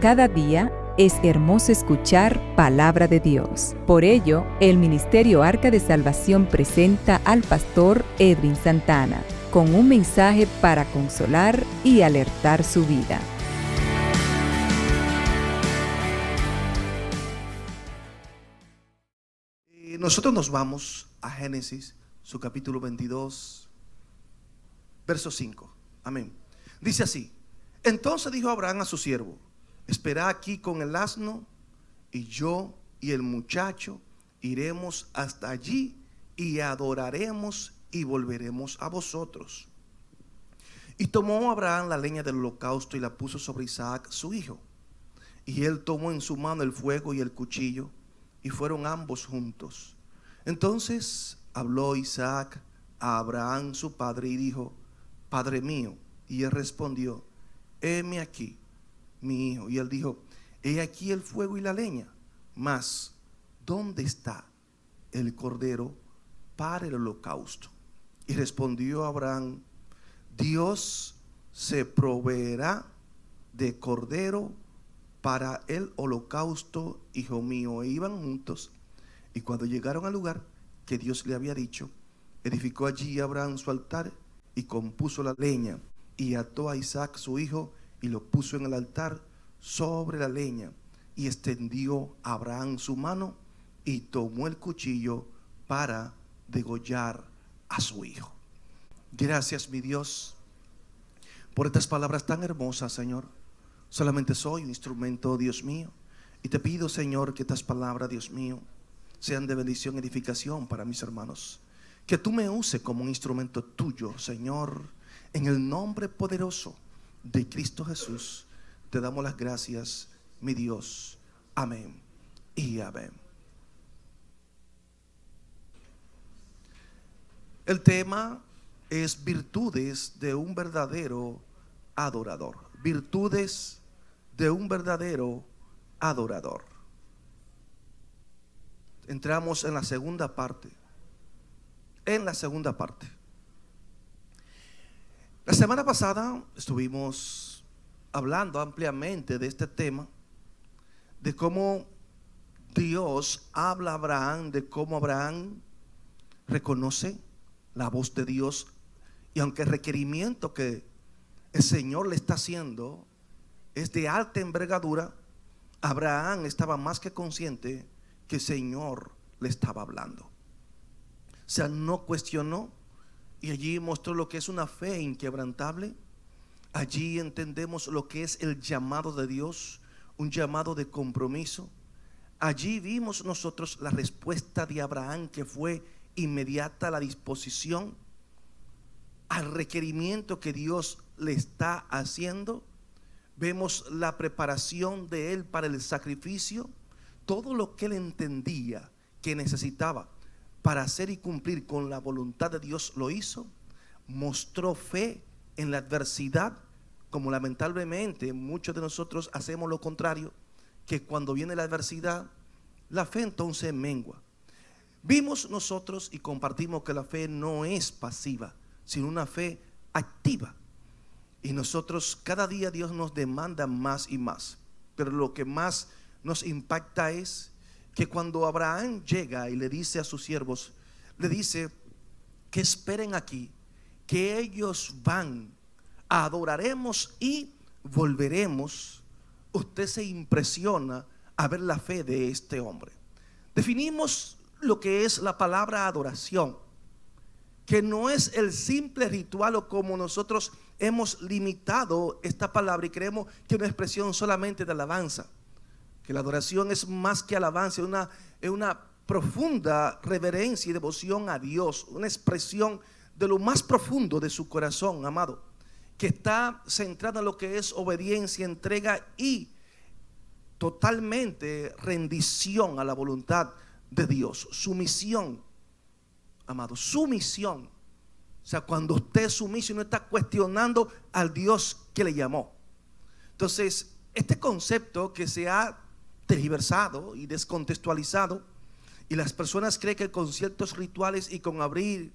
Cada día es hermoso escuchar palabra de Dios. Por ello, el Ministerio Arca de Salvación presenta al pastor Edwin Santana con un mensaje para consolar y alertar su vida. Nosotros nos vamos a Génesis, su capítulo 22, verso 5. Amén. Dice así: entonces dijo Abraham a su siervo: espera aquí con el asno, y yo y el muchacho iremos hasta allí y adoraremos y volveremos a vosotros. Y tomó Abraham la leña del holocausto y la puso sobre Isaac su hijo. Y él tomó en su mano el fuego y el cuchillo, y fueron ambos juntos. Entonces habló Isaac a Abraham su padre y dijo: Padre mío. Y él respondió: heme aquí, mi hijo. Y él dijo: he aquí el fuego y la leña, mas ¿dónde está el cordero para el holocausto? Y respondió Abraham: Dios se proveerá de cordero para el holocausto, hijo mío. E iban juntos, y cuando llegaron al lugar que Dios le había dicho, edificó allí Abraham su altar y compuso la leña, y ató a Isaac su hijo y lo puso en el altar sobre la leña. Y extendió Abraham su mano y tomó el cuchillo para degollar a su hijo. Gracias, mi Dios, por estas palabras tan hermosas, Señor. Solamente soy un instrumento, Dios mío, y te pido, Señor, que estas palabras, Dios mío, sean de bendición y edificación para mis hermanos. Que tú me uses como un instrumento tuyo, Señor, en el nombre poderoso de Cristo Jesús. Te damos las gracias, mi Dios. Amén y amén. El tema es virtudes de un verdadero adorador. Virtudes de un verdadero adorador. Entramos en la segunda parte. La semana pasada estuvimos hablando ampliamente de este tema, de cómo Dios habla a Abraham, de cómo Abraham reconoce la voz de Dios, y aunque el requerimiento que el Señor le está haciendo es de alta envergadura, Abraham estaba más que consciente que el Señor le estaba hablando. O sea, no cuestionó, y allí mostró lo que es una fe inquebrantable. Allí entendemos lo que es el llamado de Dios, un llamado de compromiso. Allí vimos nosotros la respuesta de Abraham, que fue inmediata, la disposición al requerimiento que Dios le está haciendo. Vemos la preparación de él para el sacrificio. Todo lo que él entendía que necesitaba para hacer y cumplir con la voluntad de Dios lo hizo. Mostró fe en la adversidad, como lamentablemente muchos de nosotros hacemos lo contrario, que cuando viene la adversidad, la fe entonces mengua. Vimos nosotros y compartimos que la fe no es pasiva, sino una fe activa. Y nosotros cada día Dios nos demanda más y más. Pero lo que más nos impacta es que cuando Abraham llega y le dice a sus siervos, le dice que esperen aquí, que ellos van, adoraremos y volveremos. Usted se impresiona a ver la fe de este hombre. Definimos lo que es la palabra adoración, que no es el simple ritual, o como nosotros hemos limitado esta palabra y creemos que es una expresión solamente de alabanza. Que la adoración es más que alabanza, es una profunda reverencia y devoción a Dios, una expresión de lo más profundo de su corazón, amado, que está centrada en lo que es obediencia, entrega y totalmente rendición a la voluntad de Dios. Sumisión, amado, sumisión. O sea, cuando usted es sumiso y no está cuestionando al Dios que le llamó. Entonces, este concepto que se ha tergiversado y descontextualizado, y las personas creen que con ciertos rituales y con abrir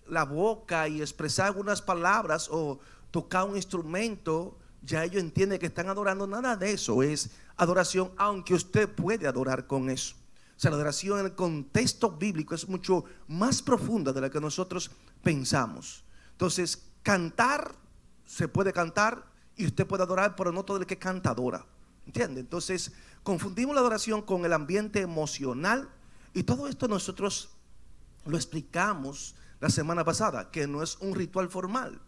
la boca y expresar algunas palabras o tocar un instrumento ya ellos entienden que están adorando. Nada de eso es adoración, aunque usted puede adorar con eso. O sea, la adoración en el contexto bíblico es mucho más profunda de la que nosotros pensamos. Entonces, cantar, se puede cantar y usted puede adorar, pero no todo el que canta adora. ¿Entiende? Entonces, confundimos la adoración con el ambiente emocional, y todo esto nosotros lo explicamos la semana pasada, que no es un ritual formal,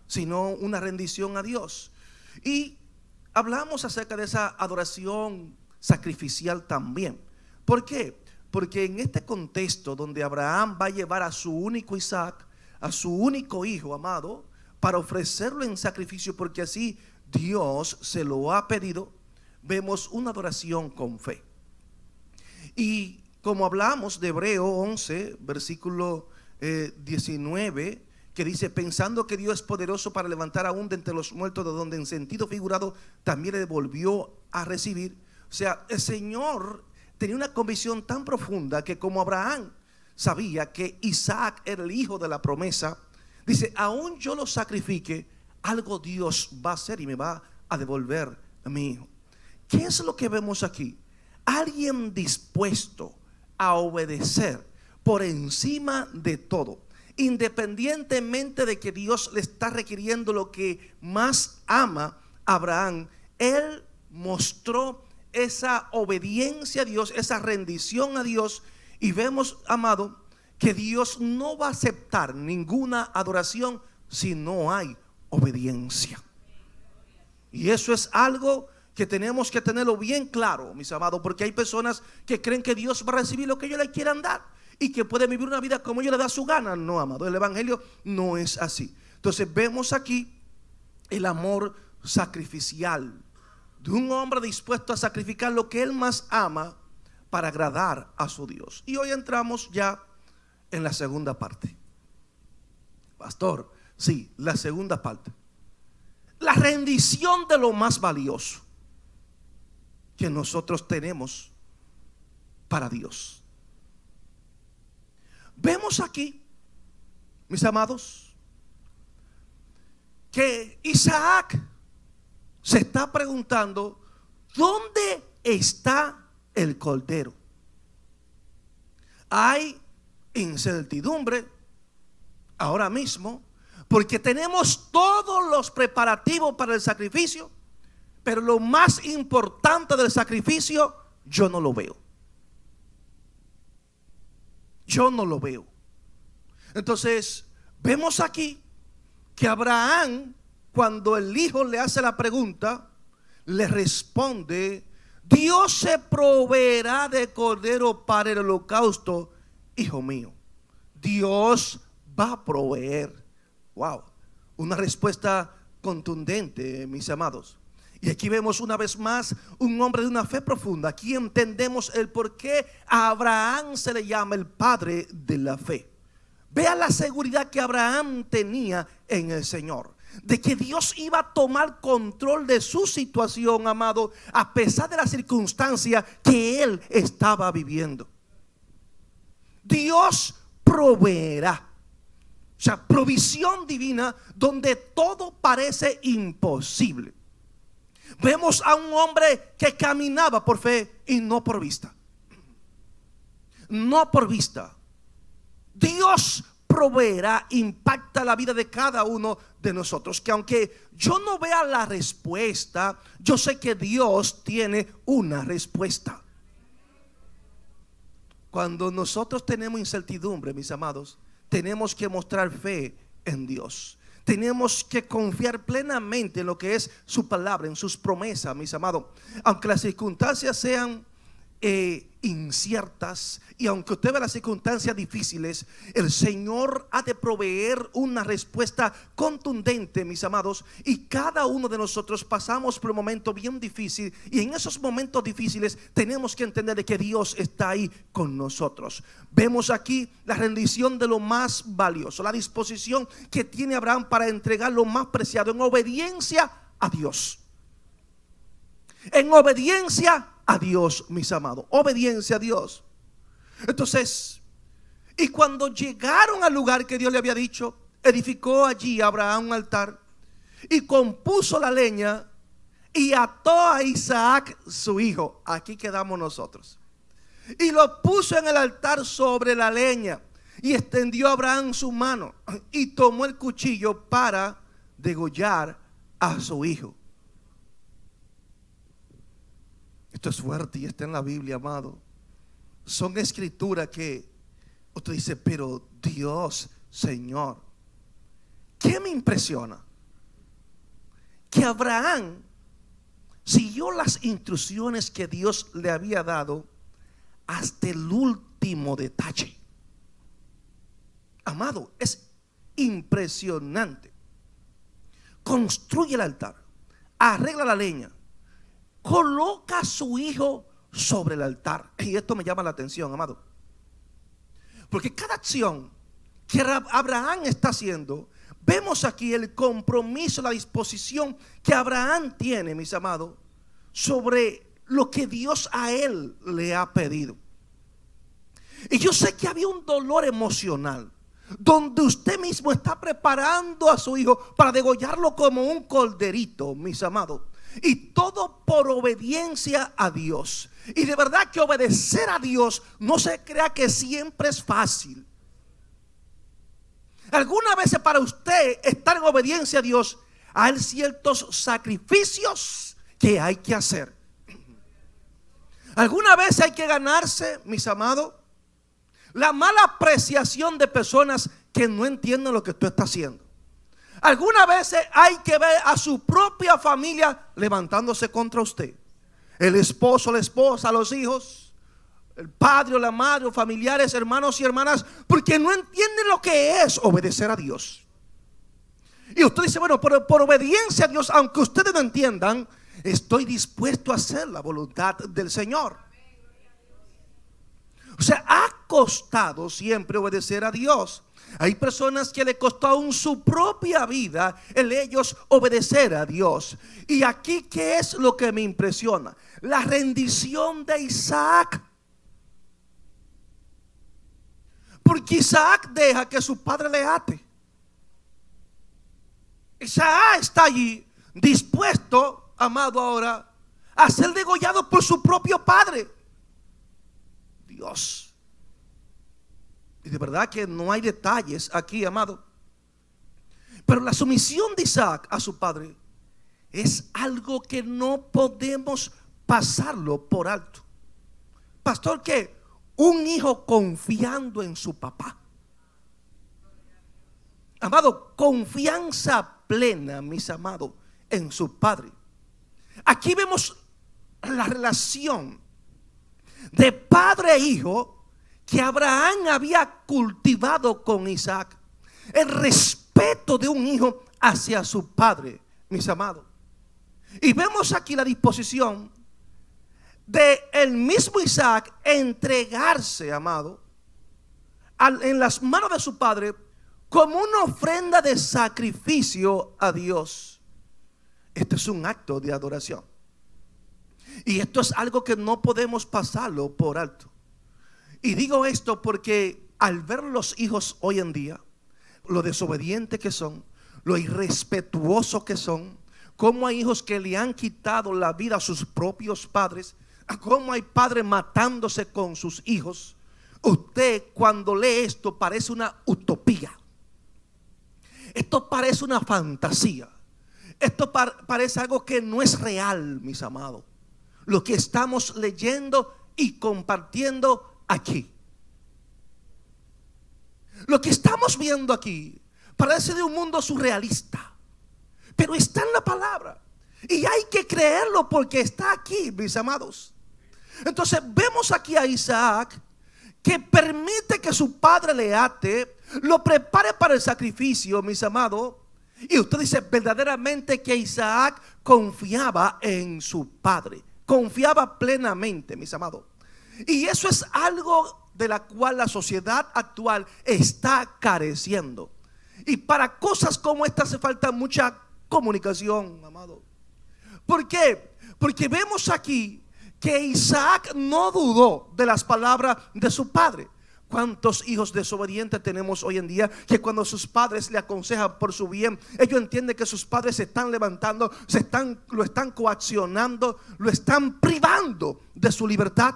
sino una rendición a Dios. Y hablamos acerca de esa adoración sacrificial también. ¿Por qué? Porque en este contexto donde Abraham va a llevar a su único Isaac, a su único hijo amado, para ofrecerlo en sacrificio, porque así Dios se lo ha pedido, vemos una adoración con fe. Y como hablamos de Hebreo 11, versículo 19, que dice: pensando que Dios es poderoso para levantar aún de entre los muertos, de donde en sentido figurado también le volvió a recibir. O sea, el Señor tenía una convicción tan profunda que, como Abraham sabía que Isaac era el hijo de la promesa, dice: aún yo lo sacrifique, algo Dios va a hacer y me va a devolver a mi hijo. ¿Qué es lo que vemos aquí? Alguien dispuesto a obedecer por encima de todo, independientemente de que Dios le está requiriendo lo que más ama a Abraham. Él mostró esa obediencia a Dios, esa rendición a Dios, y vemos, amado, que Dios no va a aceptar ninguna adoración si no hay obediencia. Y eso es algo que tenemos que tenerlo bien claro, mis amados, porque hay personas que creen que Dios va a recibir lo que ellos le quieran dar y que puede vivir una vida como ellos le da su gana. No, amado, el evangelio no es así. Entonces vemos aquí el amor sacrificial de un hombre dispuesto a sacrificar lo que él más ama para agradar a su Dios. Y hoy entramos ya en la segunda parte. Pastor, sí, la segunda parte. La rendición de lo más valioso que nosotros tenemos para Dios. Vemos aquí, mis amados, que Isaac se está preguntando: ¿dónde está el cordero? Hay incertidumbre ahora mismo, porque tenemos todos los preparativos para el sacrificio, pero lo más importante del sacrificio yo no lo veo. Yo no lo veo. Entonces vemos aquí que Abraham, cuando el hijo le hace la pregunta, le responde: Dios se proveerá de cordero para el holocausto, hijo mío. Dios va a proveer. Wow, una respuesta contundente, mis amados. Y aquí vemos una vez más un hombre de una fe profunda. Aquí entendemos el por qué a Abraham se le llama el padre de la fe. Vea la seguridad que Abraham tenía en el Señor, de que Dios iba a tomar control de su situación, amado, a pesar de la circunstancia que él estaba viviendo. Dios proveerá. O sea, provisión divina donde todo parece imposible. Vemos a un hombre que caminaba por fe y no por vista. No por vista. Dios proveerá, impacta la vida de cada uno de nosotros. Que aunque yo no vea la respuesta, yo sé que Dios tiene una respuesta. Cuando nosotros tenemos incertidumbre, mis amados, tenemos que mostrar fe en Dios. Tenemos que confiar plenamente en lo que es su palabra, en sus promesas, mis amados. Aunque las circunstancias sean inciertas, y aunque usted vea las circunstancias difíciles, el Señor ha de proveer una respuesta contundente, mis amados. Y cada uno de nosotros pasamos por un momento bien difícil, y en esos momentos difíciles tenemos que entender que Dios está ahí con nosotros. Vemos aquí la rendición de lo más valioso, la disposición que tiene Abraham para entregar lo más preciado en obediencia a Dios. En obediencia a Dios, mis amados. Obediencia a Dios. Entonces, y cuando llegaron al lugar que Dios le había dicho, edificó allí Abraham un altar y compuso la leña y ató a Isaac su hijo. Aquí quedamos nosotros. Y lo puso en el altar sobre la leña. Y extendió a Abraham su mano y tomó el cuchillo para degollar a su hijo. Esto es fuerte y está en la Biblia, amado. Son escrituras que usted dice, pero Dios, Señor, ¿qué me impresiona? Que Abraham siguió las instrucciones que Dios le había dado hasta el último detalle. Amado, es impresionante. Construye el altar, arregla la leña, coloca a su hijo sobre el altar. Y esto me llama la atención, amado, porque cada acción que Abraham está haciendo, vemos aquí el compromiso, la disposición que Abraham tiene, mis amados, sobre lo que Dios a él le ha pedido. Y yo sé que había un dolor emocional, donde usted mismo está preparando a su hijo para degollarlo como un corderito, mis amados. Y todo por obediencia a Dios. Y de verdad que obedecer a Dios, no se crea que siempre es fácil. Algunas veces para usted estar en obediencia a Dios, hay ciertos sacrificios que hay que hacer. Algunas veces hay que ganarse, mis amados, la mala apreciación de personas que no entienden lo que tú estás haciendo. Algunas veces hay que ver a su propia familia levantándose contra usted. El esposo, la esposa, los hijos, el padre o la madre o familiares, hermanos y hermanas, porque no entienden lo que es obedecer a Dios. Y usted dice, bueno, por obediencia a Dios, aunque ustedes no entiendan, estoy dispuesto a hacer la voluntad del Señor. O sea, ha costado siempre obedecer a Dios. Hay personas que le costó aún su propia vida el ellos obedecer a Dios. Y aquí, ¿qué es lo que me impresiona? La rendición de Isaac. Porque Isaac deja que su padre le ate. Isaac está allí dispuesto, amado, ahora a ser degollado por su propio padre. Dios. Y de verdad que no hay detalles aquí, amado. Pero la sumisión de Isaac a su padre es algo que no podemos pasarlo por alto. Pastor, ¿qué? Un hijo confiando en su papá. Amado, confianza plena, mis amados, en su padre. Aquí vemos la relación de padre e hijo que Abraham había cultivado con Isaac. El respeto de un hijo hacia su padre, mis amados. Y vemos aquí la disposición de el mismo Isaac entregarse, amado, en las manos de su padre como una ofrenda de sacrificio a Dios. Este es un acto de adoración. Y esto es algo que no podemos pasarlo por alto. Y digo esto porque al ver los hijos hoy en día, lo desobedientes que son, lo irrespetuosos que son, cómo hay hijos que le han quitado la vida a sus propios padres, cómo hay padres matándose con sus hijos. Usted cuando lee esto parece una utopía. Esto parece una fantasía. Esto parece algo que no es real, mis amados. Lo que estamos leyendo y compartiendo aquí. Lo que estamos viendo aquí parece de un mundo surrealista, pero está en la palabra y hay que creerlo porque está aquí, mis amados. Entonces vemos aquí a Isaac que permite que su padre le ate, lo prepare para el sacrificio, mis amados. Y usted dice verdaderamente que Isaac confiaba en su padre, confiaba plenamente, mis amados. Y eso es algo de la cual la sociedad actual está careciendo. Y para cosas como esta hace falta mucha comunicación, amado. ¿Por qué? Porque vemos aquí que Isaac no dudó de las palabras de su padre. ¿Cuántos hijos desobedientes tenemos hoy en día que cuando sus padres le aconsejan por su bien, ellos entienden que sus padres se están levantando, lo están coaccionando, lo están privando de su libertad?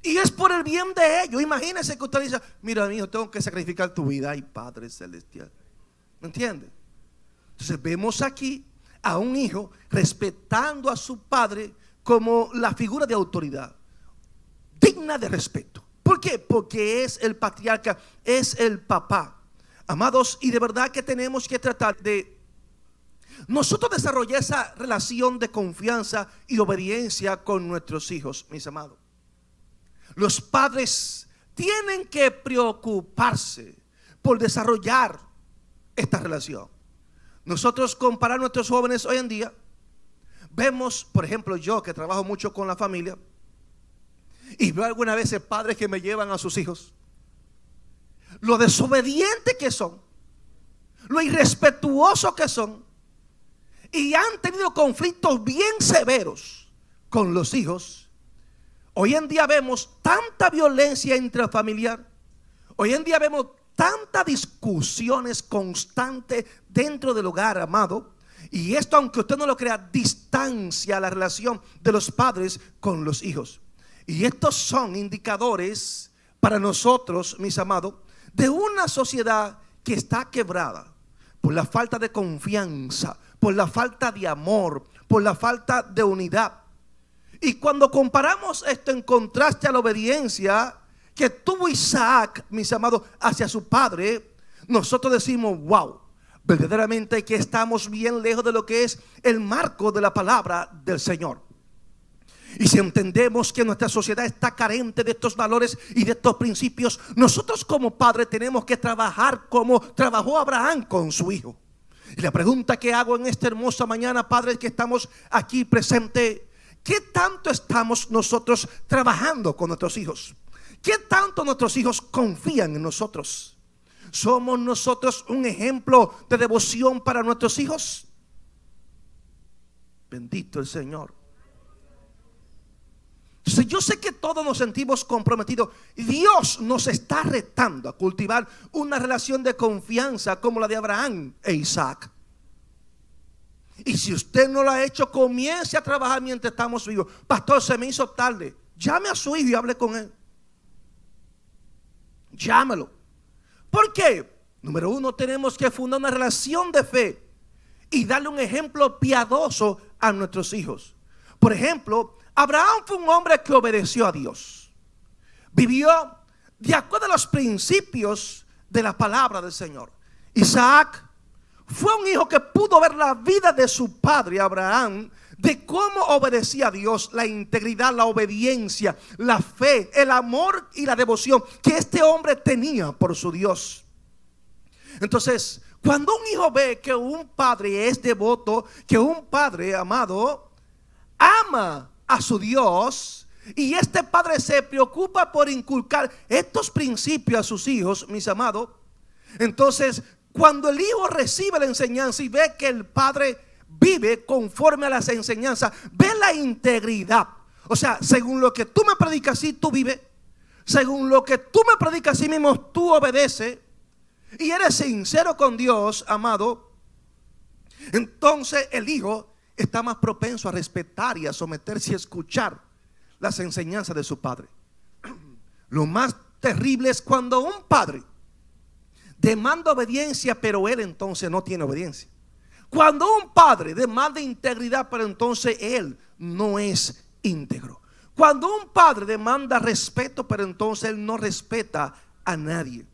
Y es por el bien de ellos. Imagínense que usted dice: mira, mi hijo, tengo que sacrificar tu vida. Ay, Padre Celestial. ¿Me entiende? Entonces vemos aquí a un hijo respetando a su padre como la figura de autoridad digna de respeto. ¿Por qué? Porque es el patriarca, es el papá. Amados, y de verdad que tenemos que tratar de nosotros desarrollar esa relación de confianza y obediencia con nuestros hijos, mis amados. Los padres tienen que preocuparse por desarrollar esta relación. Nosotros comparar nuestros jóvenes hoy en día, vemos, por ejemplo, yo que trabajo mucho con la familia, y veo algunas veces padres que me llevan a sus hijos, lo desobedientes que son, lo irrespetuosos que son, y han tenido conflictos bien severos con los hijos. Hoy en día vemos tanta violencia intrafamiliar. Hoy en día vemos tantas discusiones constantes dentro del hogar, amado. Y esto, aunque usted no lo crea, distancia la relación de los padres con los hijos. Y estos son indicadores para nosotros, mis amados, de una sociedad que está quebrada por la falta de confianza, por la falta de amor, por la falta de unidad. Y cuando comparamos esto en contraste a la obediencia que tuvo Isaac, mis amados, hacia su padre, nosotros decimos: wow, verdaderamente que estamos bien lejos de lo que es el marco de la palabra del Señor. Y si entendemos que nuestra sociedad está carente de estos valores y de estos principios, nosotros como padres tenemos que trabajar como trabajó Abraham con su hijo. Y la pregunta que hago en esta hermosa mañana, padres que estamos aquí presentes: ¿qué tanto estamos nosotros trabajando con nuestros hijos? ¿Qué tanto nuestros hijos confían en nosotros? ¿Somos nosotros un ejemplo de devoción para nuestros hijos? Bendito el Señor. Entonces, yo sé que todos nos sentimos comprometidos. Dios nos está retando a cultivar una relación de confianza como la de Abraham e Isaac. Y si usted no lo ha hecho, comience a trabajar mientras estamos vivos. Pastor, se me hizo tarde. Llame a su hijo y hable con él. Llámelo. ¿Por qué? Número uno, tenemos que fundar una relación de fe y darle un ejemplo piadoso a nuestros hijos. Por ejemplo, Abraham fue un hombre que obedeció a Dios. Vivió de acuerdo a los principios de la palabra del Señor. Isaac fue un hijo que pudo ver la vida de su padre Abraham, de cómo obedecía a Dios, la integridad, la obediencia, la fe, el amor y la devoción que este hombre tenía por su Dios. Entonces, cuando un hijo ve que un padre es devoto, que un padre, amado, ama a su Dios, y este padre se preocupa por inculcar estos principios a sus hijos, mis amados, entonces cuando el hijo recibe la enseñanza y ve que el padre vive conforme a las enseñanzas, ve la integridad. O sea, según lo que tú me predicas, así tú vives. Según lo que tú me predicas, así mismo tú obedeces. Y eres sincero con Dios, amado. Entonces el hijo está más propenso a respetar y a someterse y a escuchar las enseñanzas de su padre. Lo más terrible es cuando un padre demanda obediencia, pero él entonces no tiene obediencia. Cuando un padre demanda integridad, pero entonces él no es íntegro. Cuando un padre demanda respeto, pero entonces él no respeta a nadie.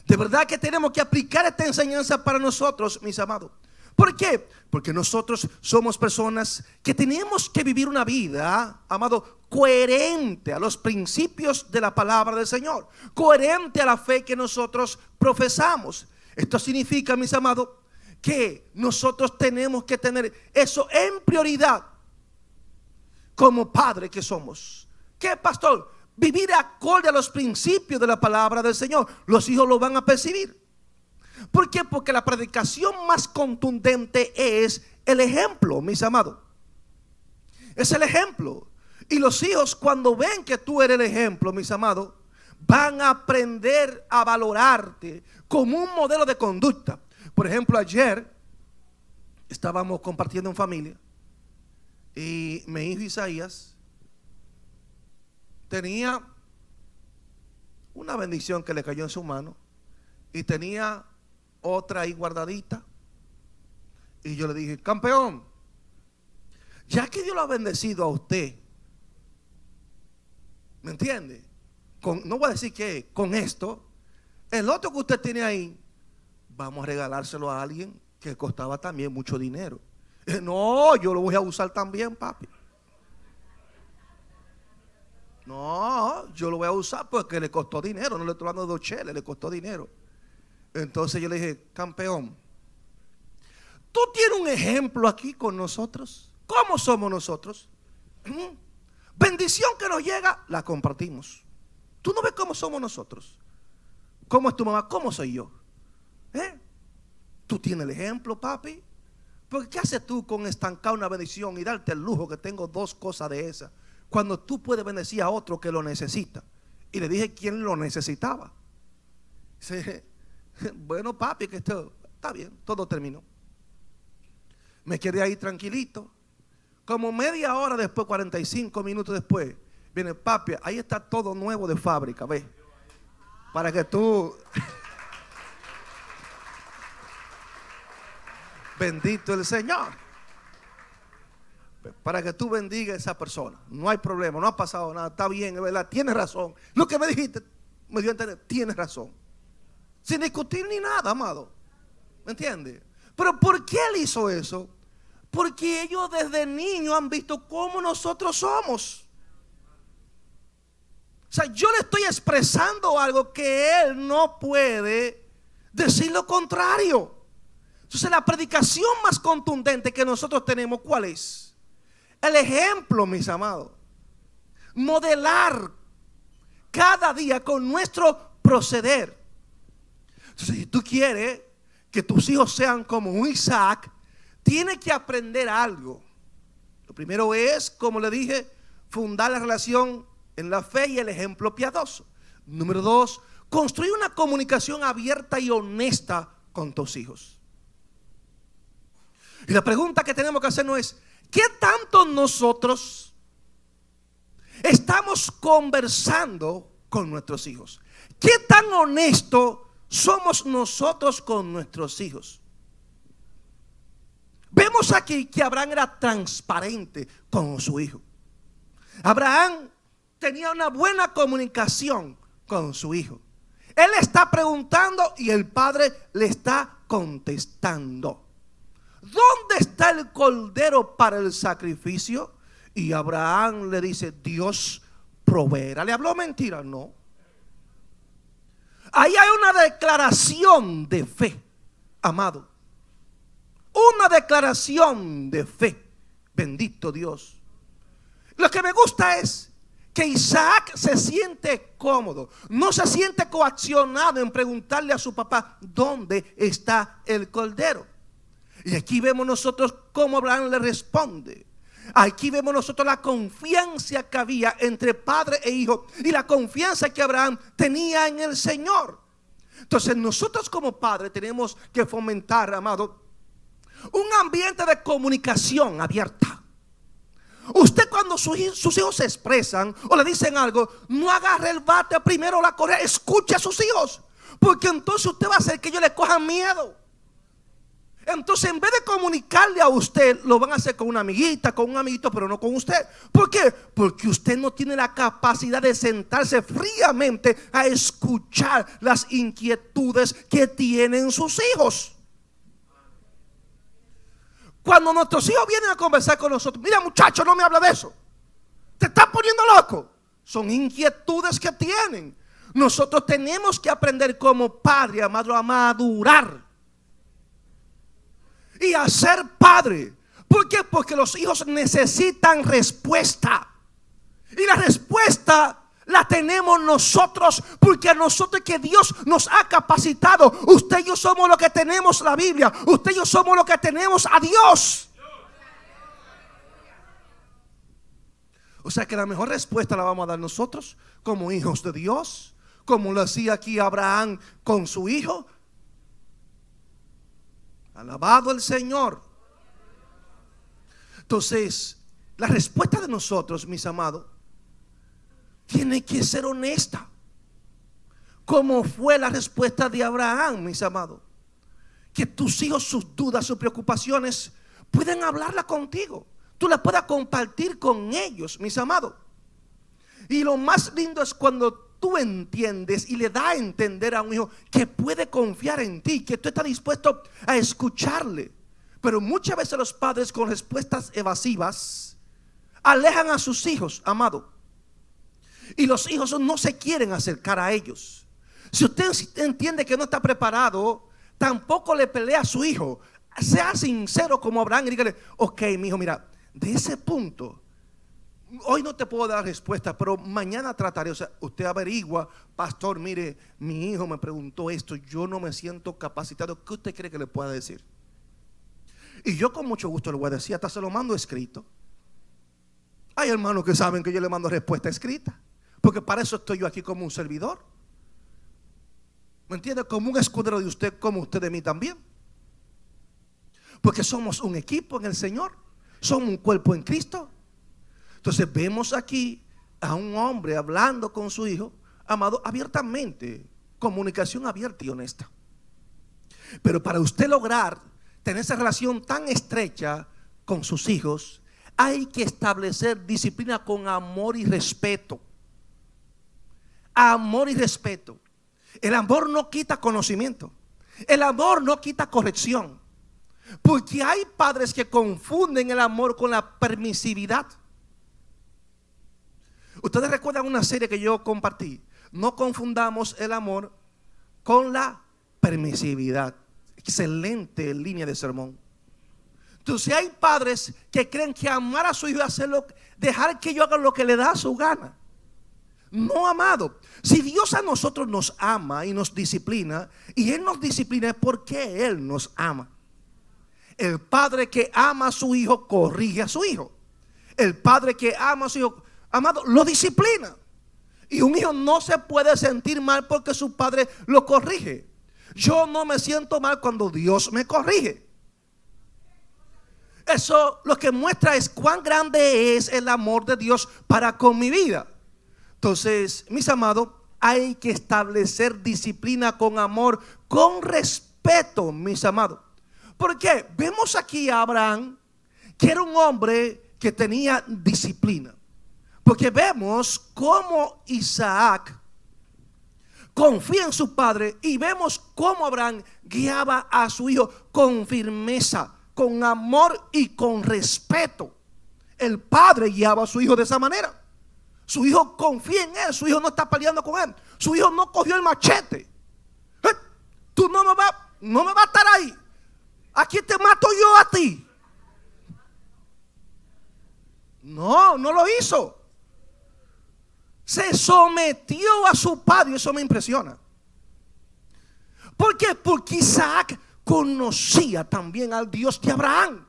De verdad que tenemos que aplicar esta enseñanza para nosotros, mis amados. ¿Por qué? Porque nosotros somos personas que tenemos que vivir una vida, amado, coherente a los principios de la palabra del Señor, coherente a la fe que nosotros profesamos. Esto significa, mis amados, que nosotros tenemos que tener eso en prioridad como padre que somos. ¿Qué, pastor? Vivir acorde a los principios de la palabra del Señor. Los hijos lo van a percibir. ¿Por qué? Porque la predicación más contundente es el ejemplo, mis amados. Es el ejemplo. Y los hijos, cuando ven que tú eres el ejemplo, mis amados, van a aprender a valorarte como un modelo de conducta. Por ejemplo, ayer estábamos compartiendo en familia y mi hijo Isaías tenía una bendición que le cayó en su mano y tenía otra ahí guardadita. Y yo le dije: campeón, ya que Dios lo ha bendecido a usted, ¿me entiende? No voy a decir que con esto, el otro que usted tiene ahí, vamos a regalárselo a alguien que costaba también mucho dinero. No, yo lo voy a usar también, papi. No, yo lo voy a usar porque le costó dinero. No le estoy hablando de 2 cheles, le costó dinero. Entonces yo le dije: campeón, tú tienes un ejemplo aquí con nosotros. ¿Cómo somos nosotros? Bendición que nos llega, la compartimos. Tú no ves cómo somos nosotros. ¿Cómo es tu mamá? ¿Cómo soy yo? Tú tienes el ejemplo, papi. Porque ¿qué haces tú con estancar una bendición y darte el lujo que tengo 2 cosas de esas, cuando tú puedes bendecir a otro que lo necesita? Y le dije quién lo necesitaba. Dice: bueno, papi, que esto está bien. Todo terminó. Me quedé ahí tranquilito. Como media hora después, 45 minutos después, viene: papi, ahí está todo nuevo de fábrica, ve, para que tú bendito el Señor, para que tú bendiga a esa persona. No hay problema, no ha pasado nada, está bien, es verdad, tienes razón. Lo que me dijiste me dio a entender: tienes razón, sin discutir ni nada, amado. ¿Me entiendes? Pero ¿por qué él hizo eso? Porque ellos desde niños han visto cómo nosotros somos. O sea, yo le estoy expresando algo que él no puede decir lo contrario. Entonces, la predicación más contundente que nosotros tenemos, ¿cuál es? El ejemplo, mis amados. Modelar cada día con nuestro proceder. Entonces, si tú quieres que tus hijos sean como un Isaac, tienes que aprender algo. Lo primero es, como le dije, fundar la relación en la fe y el ejemplo piadoso. Número 2, construir una comunicación abierta y honesta con tus hijos. Y la pregunta que tenemos que hacernos es: ¿qué tanto nosotros estamos conversando con nuestros hijos? ¿Qué tan honestos somos nosotros con nuestros hijos? Vemos aquí que Abraham era transparente con su hijo. Abraham tenía una buena comunicación con su hijo. Él está preguntando y el padre le está contestando: ¿dónde está el cordero para el sacrificio? Y Abraham le dice: Dios proveerá. ¿Le habló mentira? No. Ahí hay una declaración de fe, amado. Una declaración de fe. Bendito Dios. Lo que me gusta es que Isaac se siente cómodo, no se siente coaccionado en preguntarle a su papá: ¿dónde está el cordero? Y aquí vemos nosotros cómo Abraham le responde. Aquí vemos nosotros la confianza que había entre padre e hijo y la confianza que Abraham tenía en el Señor. Entonces nosotros como padres tenemos que fomentar, amado, un ambiente de comunicación abierta. Usted, cuando sus hijos se expresan o le dicen algo, no agarre el bate primero o la correa, escuche a sus hijos, porque entonces usted va a hacer que ellos le cojan miedo. Entonces, en vez de comunicarle a usted, lo van a hacer con una amiguita, con un amiguito, pero no con usted. ¿Por qué? Porque usted no tiene la capacidad de sentarse fríamente a escuchar las inquietudes que tienen sus hijos. Cuando nuestros hijos vienen a conversar con nosotros: mira, muchacho, no me habla de eso, te estás poniendo loco. Son inquietudes que tienen. Nosotros tenemos que aprender como padre, amado, a madurar y a ser padre. ¿Por qué? Porque los hijos necesitan respuesta. Y la respuesta la tenemos nosotros, porque a nosotros que Dios nos ha capacitado. Usted y yo somos los que tenemos la Biblia. Usted y yo somos los que tenemos a Dios. O sea que la mejor respuesta la vamos a dar nosotros como hijos de Dios, como lo hacía aquí Abraham con su hijo. Alabado el Señor. Entonces, la respuesta de nosotros, mis amados, tiene que ser honesta. Como fue la respuesta de Abraham, mis amados. Que tus hijos, sus dudas, sus preocupaciones, pueden hablarla contigo. Tú la puedas compartir con ellos, mis amados. Y lo más lindo es cuando tú entiendes y le da a entender a un hijo que puede confiar en ti, que tú estás dispuesto a escucharle. Pero muchas veces los padres, con respuestas evasivas, alejan a sus hijos, amado. Y los hijos no se quieren acercar a ellos. Si usted entiende que no está preparado, tampoco le pelea a su hijo. Sea sincero como Abraham y dígale: ok, mi hijo, mira, de ese punto hoy no te puedo dar respuesta, pero mañana trataré. O sea, usted averigua: pastor, mire, mi hijo me preguntó esto, yo no me siento capacitado. ¿Qué usted cree que le pueda decir? Y yo con mucho gusto le voy a decir, hasta se lo mando escrito. Hay hermanos que saben que yo le mando respuesta escrita, porque para eso estoy yo aquí como un servidor. ¿Me entiende? Como un escudero de usted, como usted de mí también. Porque somos un equipo en el Señor, somos un cuerpo en Cristo. Entonces vemos aquí a un hombre hablando con su hijo, amado, abiertamente, comunicación abierta y honesta. Pero para usted lograr tener esa relación tan estrecha con sus hijos, hay que establecer disciplina con amor y respeto. Amor y respeto. El amor no quita conocimiento. El amor no quita corrección. Porque hay padres que confunden el amor con la permisividad. Ustedes recuerdan una serie que yo compartí: no confundamos el amor con la permisividad. Excelente línea de sermón. Entonces hay padres que creen que amar a su hijo es hacerlo, dejar que yo haga lo que le da su gana. No, amado. Si Dios a nosotros nos ama y nos disciplina, y Él nos disciplina, es porque Él nos ama. El padre que ama a su hijo corrige a su hijo. El padre que ama a su hijo, amado, lo disciplina. Y un hijo no se puede sentir mal porque su padre lo corrige. Yo no me siento mal cuando Dios me corrige. Eso lo que muestra es cuán grande es el amor de Dios para con mi vida. Entonces, mis amados, hay que establecer disciplina con amor, con respeto, mis amados. ¿Por qué? Vemos aquí a Abraham, que era un hombre que tenía disciplina. Porque vemos cómo Isaac confía en su padre, y vemos cómo Abraham guiaba a su hijo con firmeza, con amor y con respeto. El padre guiaba a su hijo de esa manera. Su hijo confía en él, su hijo no está peleando con él, su hijo no cogió el machete. Tú no me vas a estar ahí. Aquí te mato yo a ti. No lo hizo. Se sometió a su padre. Eso me impresiona. ¿Por qué? Porque Isaac conocía también al Dios de Abraham.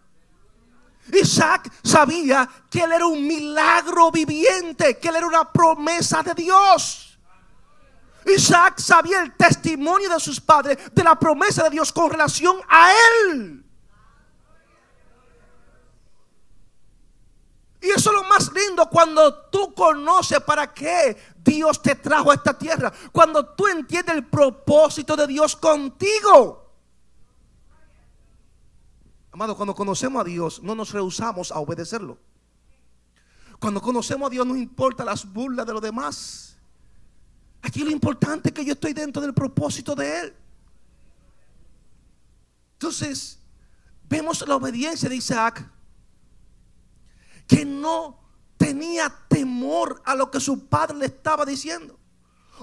Isaac sabía que él era un milagro viviente, que él era una promesa de Dios. Isaac sabía el testimonio de sus padres, de la promesa de Dios con relación a él. Y eso es lo más lindo, cuando tú conoces para qué Dios te trajo a esta tierra, cuando tú entiendes el propósito de Dios contigo. Amado, cuando conocemos a Dios, no nos rehusamos a obedecerlo. Cuando conocemos a Dios, no importa las burlas de los demás. Aquí lo importante es que yo estoy dentro del propósito de Él. Entonces, vemos la obediencia de Isaac, que no tenía temor a lo que su padre le estaba diciendo,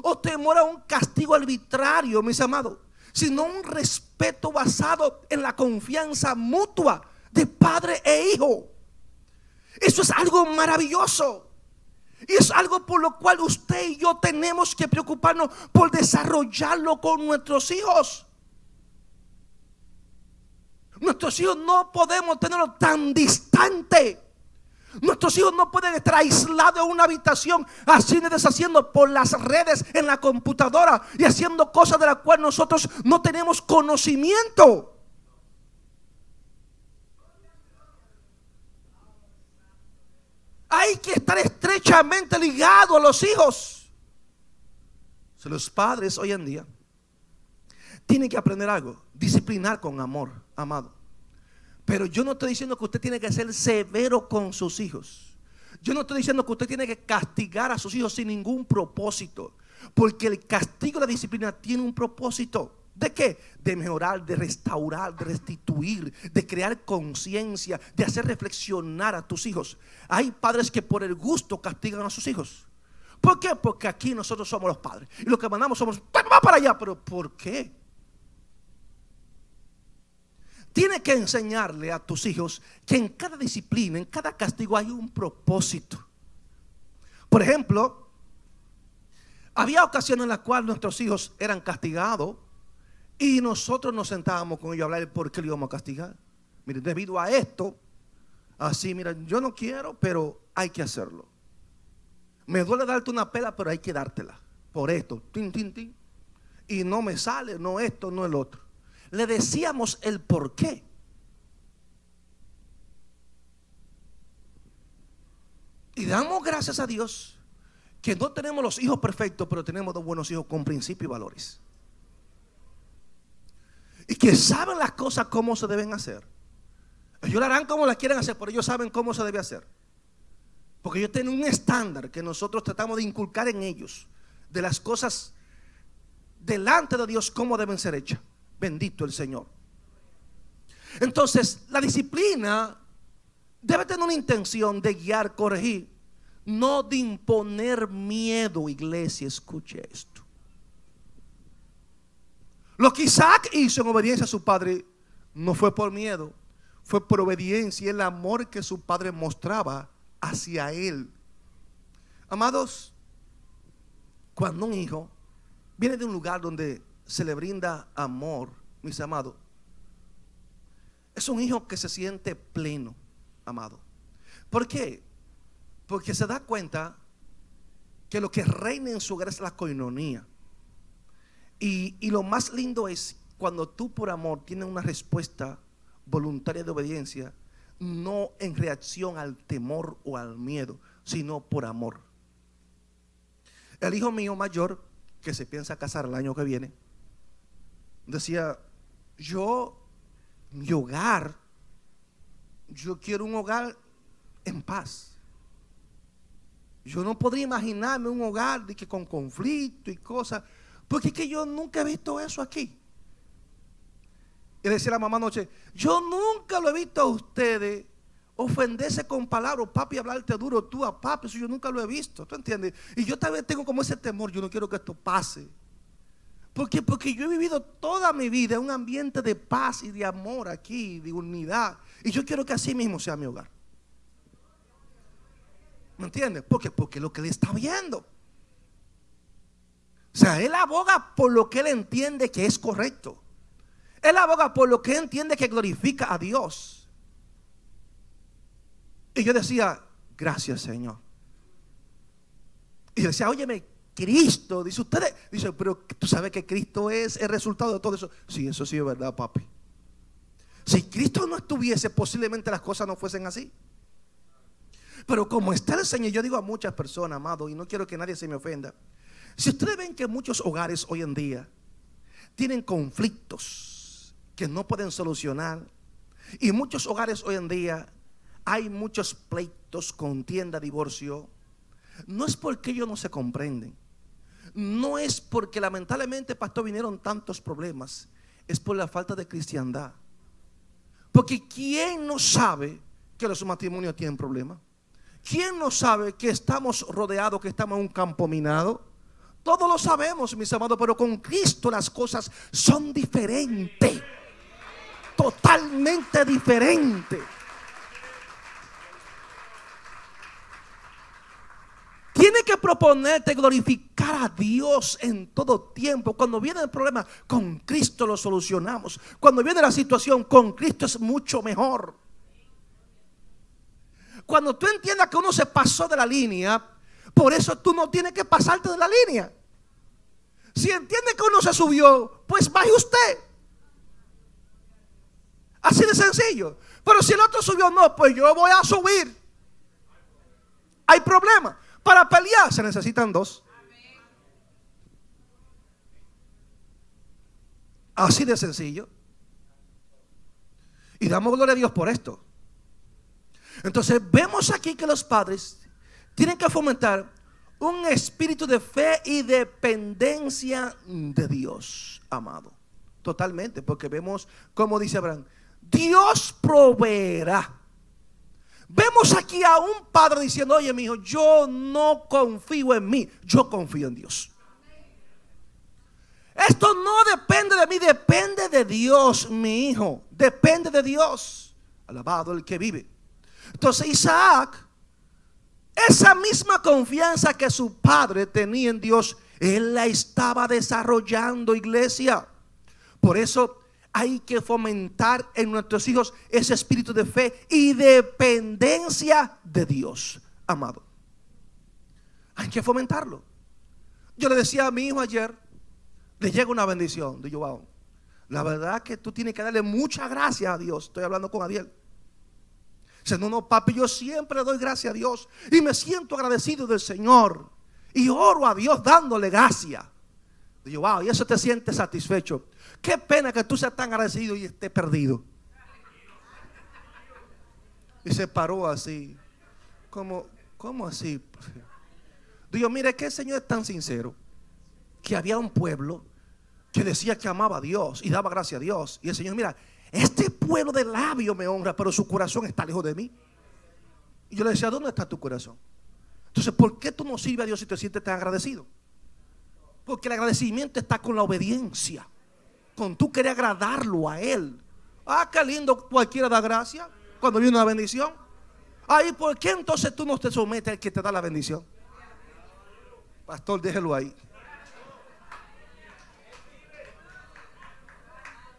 o temor a un castigo arbitrario, mis amados, sino un respeto basado en la confianza mutua de padre e hijo. Eso es algo maravilloso, y es algo por lo cual usted y yo tenemos que preocuparnos por desarrollarlo con nuestros hijos. Nuestros hijos no podemos tenerlos tan distantes, Nuestros hijos no pueden estar aislados en una habitación haciendo y deshaciendo por las redes en la computadora y haciendo cosas de las cuales nosotros no tenemos conocimiento. Hay que estar estrechamente ligados a los hijos. Los padres hoy en día tienen que aprender algo: disciplinar con amor, amado. Pero yo no estoy diciendo que usted tiene que ser severo con sus hijos. Yo no estoy diciendo que usted tiene que castigar a sus hijos sin ningún propósito. Porque el castigo y la disciplina tiene un propósito. ¿De qué? De mejorar, de restaurar, de restituir, de crear conciencia, de hacer reflexionar a tus hijos. Hay padres que por el gusto castigan a sus hijos. ¿Por qué? Porque aquí nosotros somos los padres y lo que mandamos somos: va para allá. ¿Pero por qué? Tienes que enseñarle a tus hijos que en cada disciplina, en cada castigo hay un propósito. Por ejemplo, había ocasiones en las cuales nuestros hijos eran castigados y nosotros nos sentábamos con ellos a hablar de por qué lo íbamos a castigar. Miren, debido a esto, así, mira, yo no quiero, pero hay que hacerlo. Me duele darte una pela, pero hay que dártela. Por esto, tin, tin, tin. Y no me sale, no esto, no el otro. Le decíamos el por qué. Y damos gracias a Dios que no tenemos los hijos perfectos, pero tenemos dos buenos hijos con principios y valores. Y que saben las cosas como se deben hacer. Ellos la harán como las quieren hacer, pero ellos saben cómo se debe hacer. Porque ellos tienen un estándar que nosotros tratamos de inculcar en ellos, de las cosas delante de Dios como deben ser hechas. Bendito el Señor. Entonces, la disciplina debe tener una intención de guiar, corregir, no de imponer miedo. Iglesia, escuche esto. Lo que Isaac hizo en obediencia a su padre no fue por miedo, fue por obediencia y el amor que su padre mostraba hacia él. Amados, cuando un hijo viene de un lugar donde se le brinda amor, mis amados, es un hijo que se siente pleno, amado. ¿Por qué? Porque se da cuenta que lo que reina en su hogar es la coinonía. Y lo más lindo es cuando tú por amor tienes una respuesta voluntaria de obediencia, no en reacción al temor o al miedo, sino por amor. El hijo mío mayor, que se piensa casar el año que viene, decía: mi hogar, yo quiero un hogar en paz. Yo no podría imaginarme un hogar de que con conflicto y cosas, porque es que yo nunca he visto eso aquí. Y decía la mamá anoche: yo nunca lo he visto a ustedes ofenderse con palabras, papi, hablarte duro tú a papi, eso yo nunca lo he visto, ¿tú entiendes? Y yo tal vez tengo como ese temor, yo no quiero que esto pase. Porque yo he vivido toda mi vida en un ambiente de paz y de amor aquí, de unidad. Y yo quiero que así mismo sea mi hogar. ¿Me entiendes? Porque es lo que él está viendo. O sea, él aboga por lo que él entiende que es correcto. Él aboga por lo que él entiende que glorifica a Dios. Y yo decía: gracias, Señor. Y yo decía: óyeme, Cristo, dice ustedes, dice, pero tú sabes que Cristo es el resultado de todo eso. Sí, eso sí es verdad, papi. Si Cristo no estuviese, posiblemente las cosas no fuesen así. Pero como está el Señor, yo digo a muchas personas, amado, y no quiero que nadie se me ofenda: si ustedes ven que muchos hogares hoy en día tienen conflictos que no pueden solucionar, y muchos hogares hoy en día hay muchos pleitos, contienda, divorcio, no es porque ellos no se comprenden, no es porque lamentablemente, pastor, vinieron tantos problemas, es por la falta de cristiandad. Porque ¿quién no sabe que los matrimonios tienen problemas? ¿Quién no sabe que estamos rodeados, que estamos en un campo minado? Todos lo sabemos, mis amados, pero con Cristo las cosas son diferentes, totalmente diferentes. Tiene que proponerte glorificar a Dios en todo tiempo. Cuando viene el problema, con Cristo lo solucionamos. Cuando viene la situación, con Cristo es mucho mejor. Cuando tú entiendas que uno se pasó de la línea, por eso tú no tienes que pasarte de la línea. Si entiende que uno se subió, pues baje usted. Así de sencillo. Pero si el otro subió, no, pues yo voy a subir. Hay problema. Para pelear se necesitan dos. Así de sencillo. Y damos gloria a Dios por esto. Entonces vemos aquí que los padres tienen que fomentar un espíritu de fe y dependencia de Dios, amado. Totalmente, porque vemos como dice Abraham, Dios proveerá. Vemos aquí a un padre diciendo, oye mi hijo, yo no confío en mí, yo confío en Dios. Esto no depende de mí, depende de Dios, mi hijo. Depende de Dios. Alabado el que vive. Entonces Isaac, esa misma confianza que su padre tenía en Dios, él la estaba desarrollando, iglesia. Por eso hay que fomentar en nuestros hijos ese espíritu de fe y dependencia de Dios, amado. Hay que fomentarlo. Yo le decía a mi hijo ayer, le llega una bendición. Digo, wow, la verdad que tú tienes que darle muchas gracias a Dios. Estoy hablando con Adiel. Dice, no, papi, yo siempre doy gracias a Dios y me siento agradecido del Señor y oro a Dios dándole gracias. Digo, wow, y eso te siente satisfecho. Qué pena que tú seas tan agradecido y estés perdido. Y se paró así. ¿Cómo así? Digo, mire que el Señor es tan sincero que había un pueblo que decía que amaba a Dios y daba gracias a Dios. Y el Señor, mira, este pueblo de labios me honra, pero su corazón está lejos de mí. Y yo le decía, ¿dónde está tu corazón? Entonces, ¿por qué tú no sirves a Dios si te sientes tan agradecido? Porque el agradecimiento está con la obediencia, con tú querer agradarlo a Él. Ah, qué lindo, cualquiera da gracia cuando viene una bendición. Ahí, ¿por qué entonces tú no te sometes al que te da la bendición? Pastor, déjelo ahí.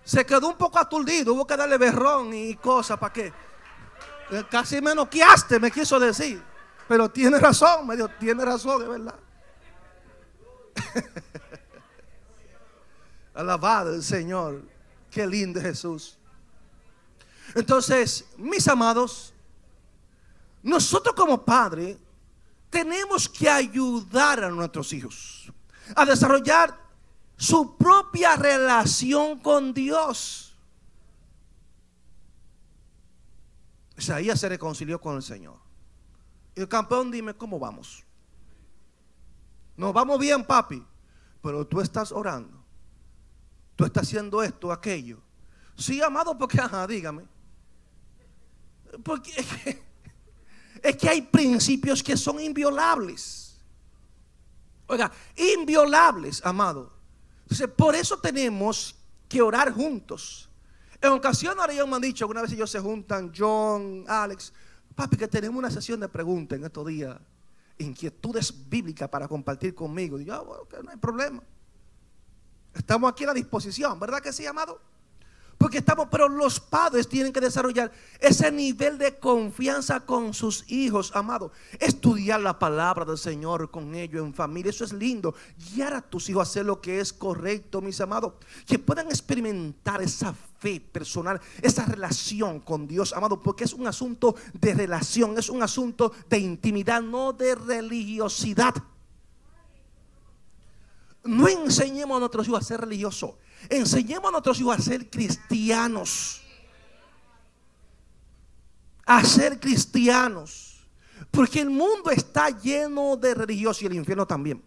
Se quedó un poco aturdido, hubo que darle berrón y cosas para que casi me noqueaste, me quiso decir. Pero tiene razón, me dijo, tiene razón, de verdad. Alabado el Señor, qué lindo es Jesús. Entonces, mis amados, nosotros como padres tenemos que ayudar a nuestros hijos a desarrollar su propia relación con Dios. Isaías se reconcilió con el Señor. Y el campeón, dime, ¿cómo vamos? Nos vamos bien, papi, pero tú estás orando, tú estás haciendo esto, aquello. Sí, amado, porque, dígame. Porque es que hay principios que son inviolables. Oiga, inviolables, amado. Entonces, por eso tenemos que orar juntos. En ocasiones ahora ellos me han dicho, alguna vez ellos se juntan, John, Alex, papi, que tenemos una sesión de preguntas en estos días, inquietudes bíblicas para compartir conmigo. Y yo, bueno, que no hay problema. Estamos aquí a la disposición, ¿verdad que sí, amado? Porque pero los padres tienen que desarrollar ese nivel de confianza con sus hijos, amado. Estudiar la palabra del Señor con ellos en familia, eso es lindo. Guiar a tus hijos a hacer lo que es correcto, mis amados. Que puedan experimentar esa fe personal, esa relación con Dios, amado. Porque es un asunto de relación, es un asunto de intimidad, no de religiosidad. No enseñemos a nuestros hijos a ser religiosos. Enseñemos a nuestros hijos a ser cristianos. A ser cristianos. Porque el mundo está lleno de religiosos y el infierno también.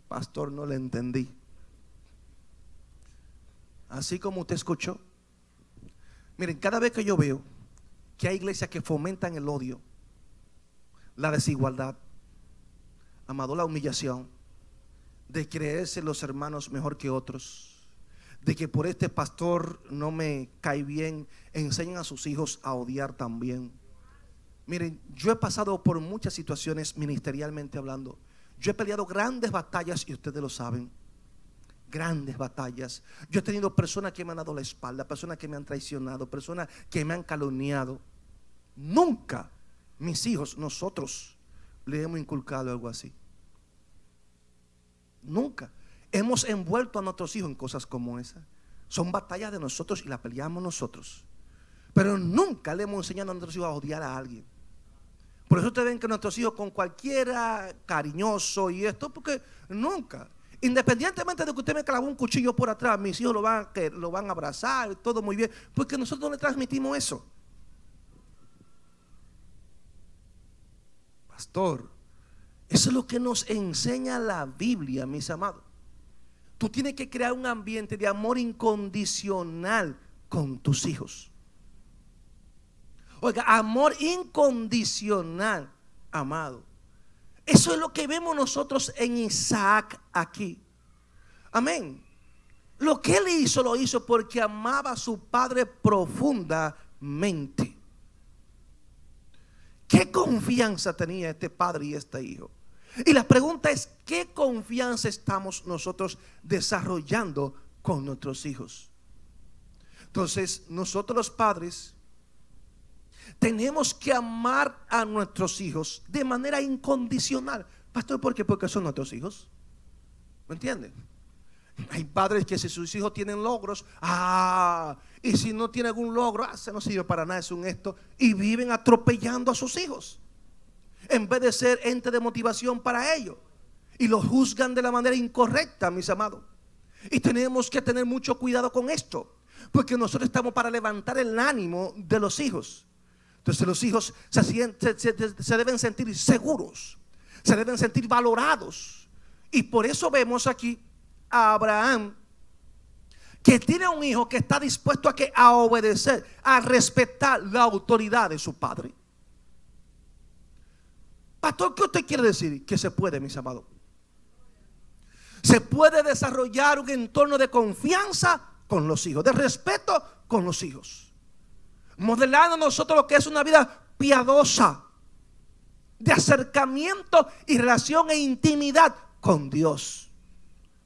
Pastor, no le entendí. Así como usted escuchó. Miren, cada vez que yo veo que hay iglesias que fomentan el odio, la desigualdad, amado, la humillación, de creerse los hermanos mejor que otros, de que por este pastor no me cae bien, enseñan a sus hijos a odiar también. Miren, yo he pasado por muchas situaciones ministerialmente hablando. Yo he peleado grandes batallas y ustedes lo saben. Grandes batallas. Yo he tenido personas que me han dado la espalda, personas que me han traicionado, personas que me han calumniado. nunca mis hijos, nosotros le hemos inculcado algo así. Nunca hemos envuelto a nuestros hijos en cosas como esa. Son batallas de nosotros y las peleamos nosotros. Pero nunca le hemos enseñado a nuestros hijos a odiar a alguien. Por eso ustedes ven que nuestros hijos con cualquiera cariñoso y esto, porque nunca, independientemente de que usted me clavó un cuchillo por atrás, mis hijos lo van a abrazar, todo muy bien, porque nosotros no le transmitimos eso. Pastor, eso es lo que nos enseña la Biblia, mis amados. Tú tienes que crear un ambiente de amor incondicional con tus hijos. Oiga, amor incondicional, amado. Eso es lo que vemos nosotros en Isaac aquí. Amén. Lo que él hizo, lo hizo porque amaba a su padre profundamente. ¿Qué confianza tenía este padre y este hijo? Y la pregunta es, ¿qué confianza estamos nosotros desarrollando con nuestros hijos? Entonces, nosotros los padres tenemos que amar a nuestros hijos de manera incondicional. Pastor, ¿por qué? Porque son nuestros hijos. ¿Me entienden? Hay padres que si sus hijos tienen logros, y si no tienen algún logro, se no sirve para nada, es un esto, y viven atropellando a sus hijos en vez de ser ente de motivación para ellos, y los juzgan de la manera incorrecta, mis amados. Y tenemos que tener mucho cuidado con esto, porque nosotros estamos para levantar el ánimo de los hijos. Entonces los hijos se deben sentir seguros, se deben sentir valorados. Y por eso vemos aquí a Abraham, que tiene un hijo que está dispuesto a obedecer, a respetar la autoridad de su padre. Pastor, ¿qué usted quiere decir? Que se puede, mis amados. Se puede desarrollar un entorno de confianza con los hijos, de respeto con los hijos, modelando a nosotros lo que es una vida piadosa, de acercamiento y relación e intimidad con Dios,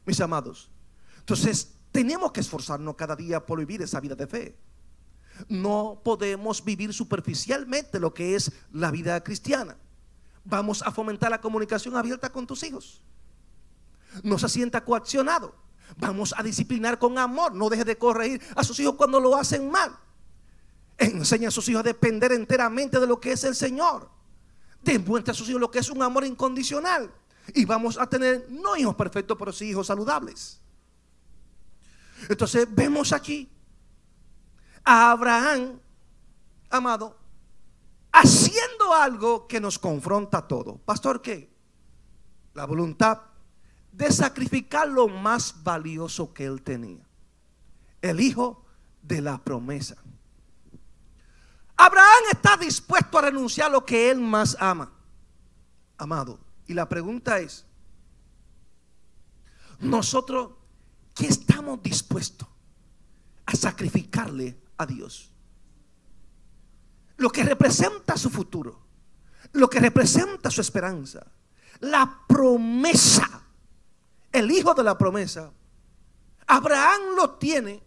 mis amados. Entonces tenemos que esforzarnos cada día por vivir esa vida de fe. No podemos vivir superficialmente lo que es la vida cristiana. Vamos a fomentar la comunicación abierta con tus hijos. No se sienta coaccionado. Vamos a disciplinar con amor. No deje de corregir a sus hijos cuando lo hacen mal. Enseña a sus hijos a depender enteramente de lo que es el Señor. Demuestra a sus hijos lo que es un amor incondicional. Y vamos a tener no hijos perfectos, pero sí hijos saludables. Entonces vemos aquí a Abraham, amado, haciendo algo que nos confronta a todos. Pastor, ¿qué? La voluntad de sacrificar lo más valioso que él tenía, el hijo de la promesa. Abraham está dispuesto a renunciar a lo que él más ama, amado. Y la pregunta es, nosotros, ¿qué estamos dispuestos a sacrificarle a Dios? Lo que representa su futuro, lo que representa su esperanza, la promesa, el hijo de la promesa. Abraham lo tiene,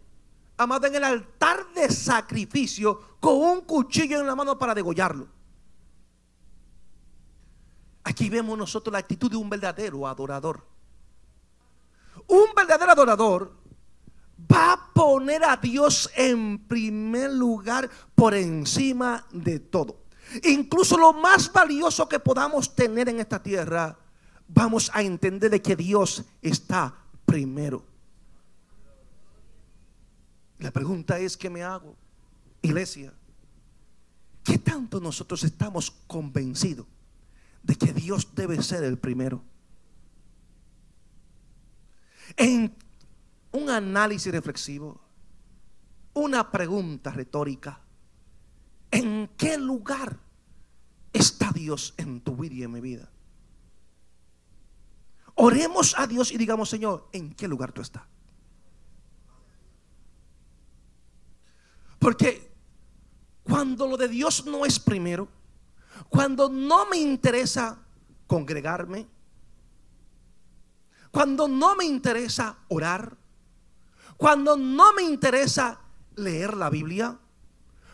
amado, en el altar de sacrificio, con un cuchillo en la mano para degollarlo. Aquí vemos nosotros la actitud de un verdadero adorador. Un verdadero adorador va a poner a Dios en primer lugar por encima de todo. Incluso lo más valioso que podamos tener en esta tierra, vamos a entender de que Dios está primero. La pregunta es, ¿qué me hago, iglesia? ¿Qué tanto nosotros estamos convencidos de que Dios debe ser el primero? En un análisis reflexivo, una pregunta retórica: ¿en qué lugar está Dios en tu vida y en mi vida? Oremos a Dios y digamos: Señor, ¿en qué lugar tú estás? Porque cuando lo de Dios no es primero, cuando no me interesa congregarme, cuando no me interesa orar, cuando no me interesa leer la Biblia,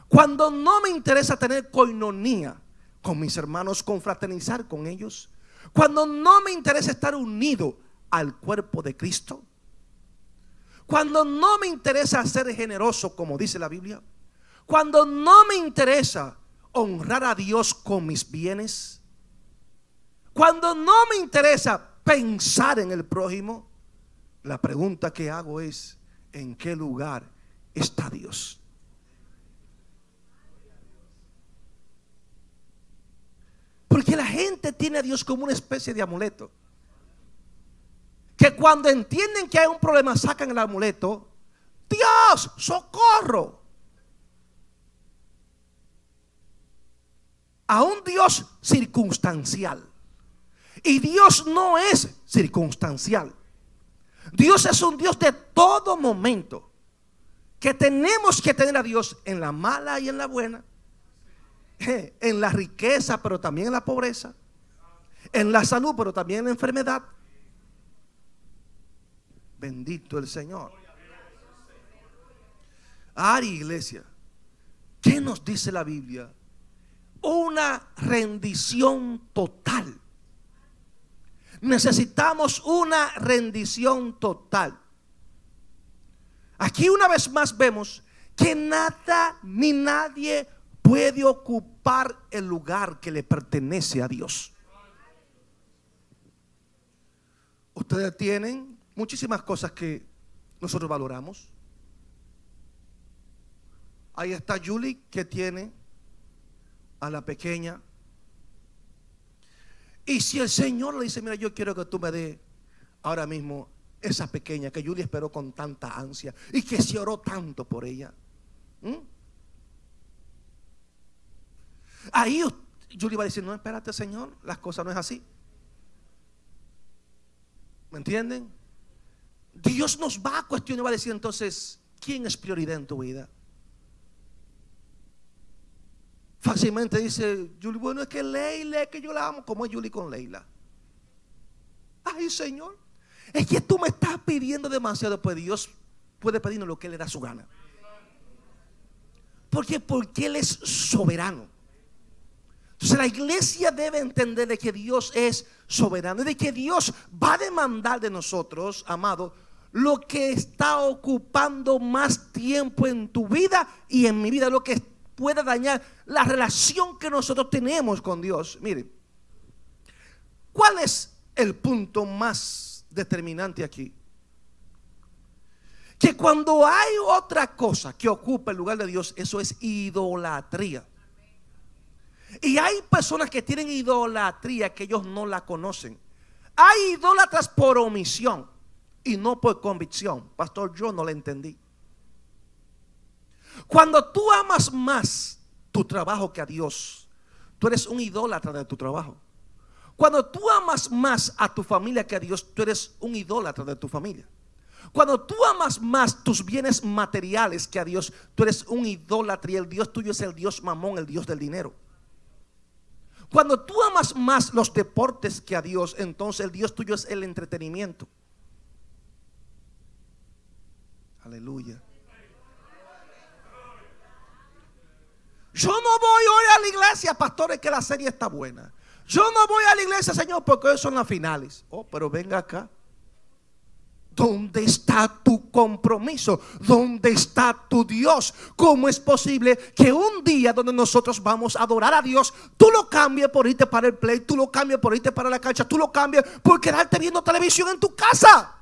cuando no me interesa tener coinonía con mis hermanos, confraternizar con ellos, cuando no me interesa estar unido al cuerpo de Cristo, cuando no me interesa ser generoso como dice la Biblia, cuando no me interesa honrar a Dios con mis bienes, cuando no me interesa pensar en el prójimo, la pregunta que hago es: ¿en qué lugar está Dios? Porque la gente tiene a Dios como una especie de amuleto, que cuando entienden que hay un problema sacan el amuleto. Dios, socorro. A un Dios circunstancial. Y Dios no es circunstancial. Dios es un Dios de todo momento, que tenemos que tener a Dios en la mala y en la buena, en la riqueza pero también en la pobreza, en la salud pero también en la enfermedad. Bendito el Señor. Ahora, iglesia, ¿qué nos dice la Biblia? Una rendición total. Necesitamos una rendición total. Aquí una vez más vemos que nada ni nadie puede ocupar el lugar que le pertenece a Dios. Ustedes tienen muchísimas cosas que nosotros valoramos. Ahí está Julie, que tiene a la pequeña. Y si el Señor le dice: mira, yo quiero que tú me des ahora mismo esa pequeña que Julie esperó con tanta ansia y que se oró tanto por ella, ahí Julie va a decir: no, espérate, Señor, las cosas no es así. ¿Me entienden? Dios nos va a cuestionar y va a decir: entonces, ¿quién es prioridad en tu vida? Fácilmente dice Julie: bueno, es que Leila, es que yo la amo. Como es Julie con Leila? Ay, Señor, es que tú me estás pidiendo demasiado. Pues Dios puede pedirnos lo que le da su gana. Porque Él es soberano. Entonces la iglesia debe entender de que Dios es soberano y de que Dios va a demandar de nosotros, amado, lo que está ocupando más tiempo en tu vida y en mi vida, lo que puede dañar la relación que nosotros tenemos con Dios. Mire, ¿cuál es el punto más determinante aquí? Que cuando hay otra cosa que ocupa el lugar de Dios, eso es idolatría. Y hay personas que tienen idolatría que ellos no la conocen. Hay idólatras por omisión y no por convicción. Pastor, yo no la entendí. Cuando tú amas más tu trabajo que a Dios, tú eres un idólatra de tu trabajo. Cuando tú amas más a tu familia que a Dios, tú eres un idólatra de tu familia. Cuando tú amas más tus bienes materiales que a Dios, tú eres un idólatra y el Dios tuyo es el Dios mamón, el Dios del dinero. Cuando tú amas más los deportes que a Dios, entonces el Dios tuyo es el entretenimiento. Aleluya. Yo no voy hoy a la iglesia, pastores, que la serie está buena. Yo no voy a la iglesia, Señor, porque hoy son las finales. Oh, pero venga acá. ¿Dónde está tu compromiso? ¿Dónde está tu Dios? ¿Cómo es posible que un día donde nosotros vamos a adorar a Dios, tú lo cambies por irte para el play, tú lo cambies por irte para la cancha, tú lo cambies por quedarte viendo televisión en tu casa?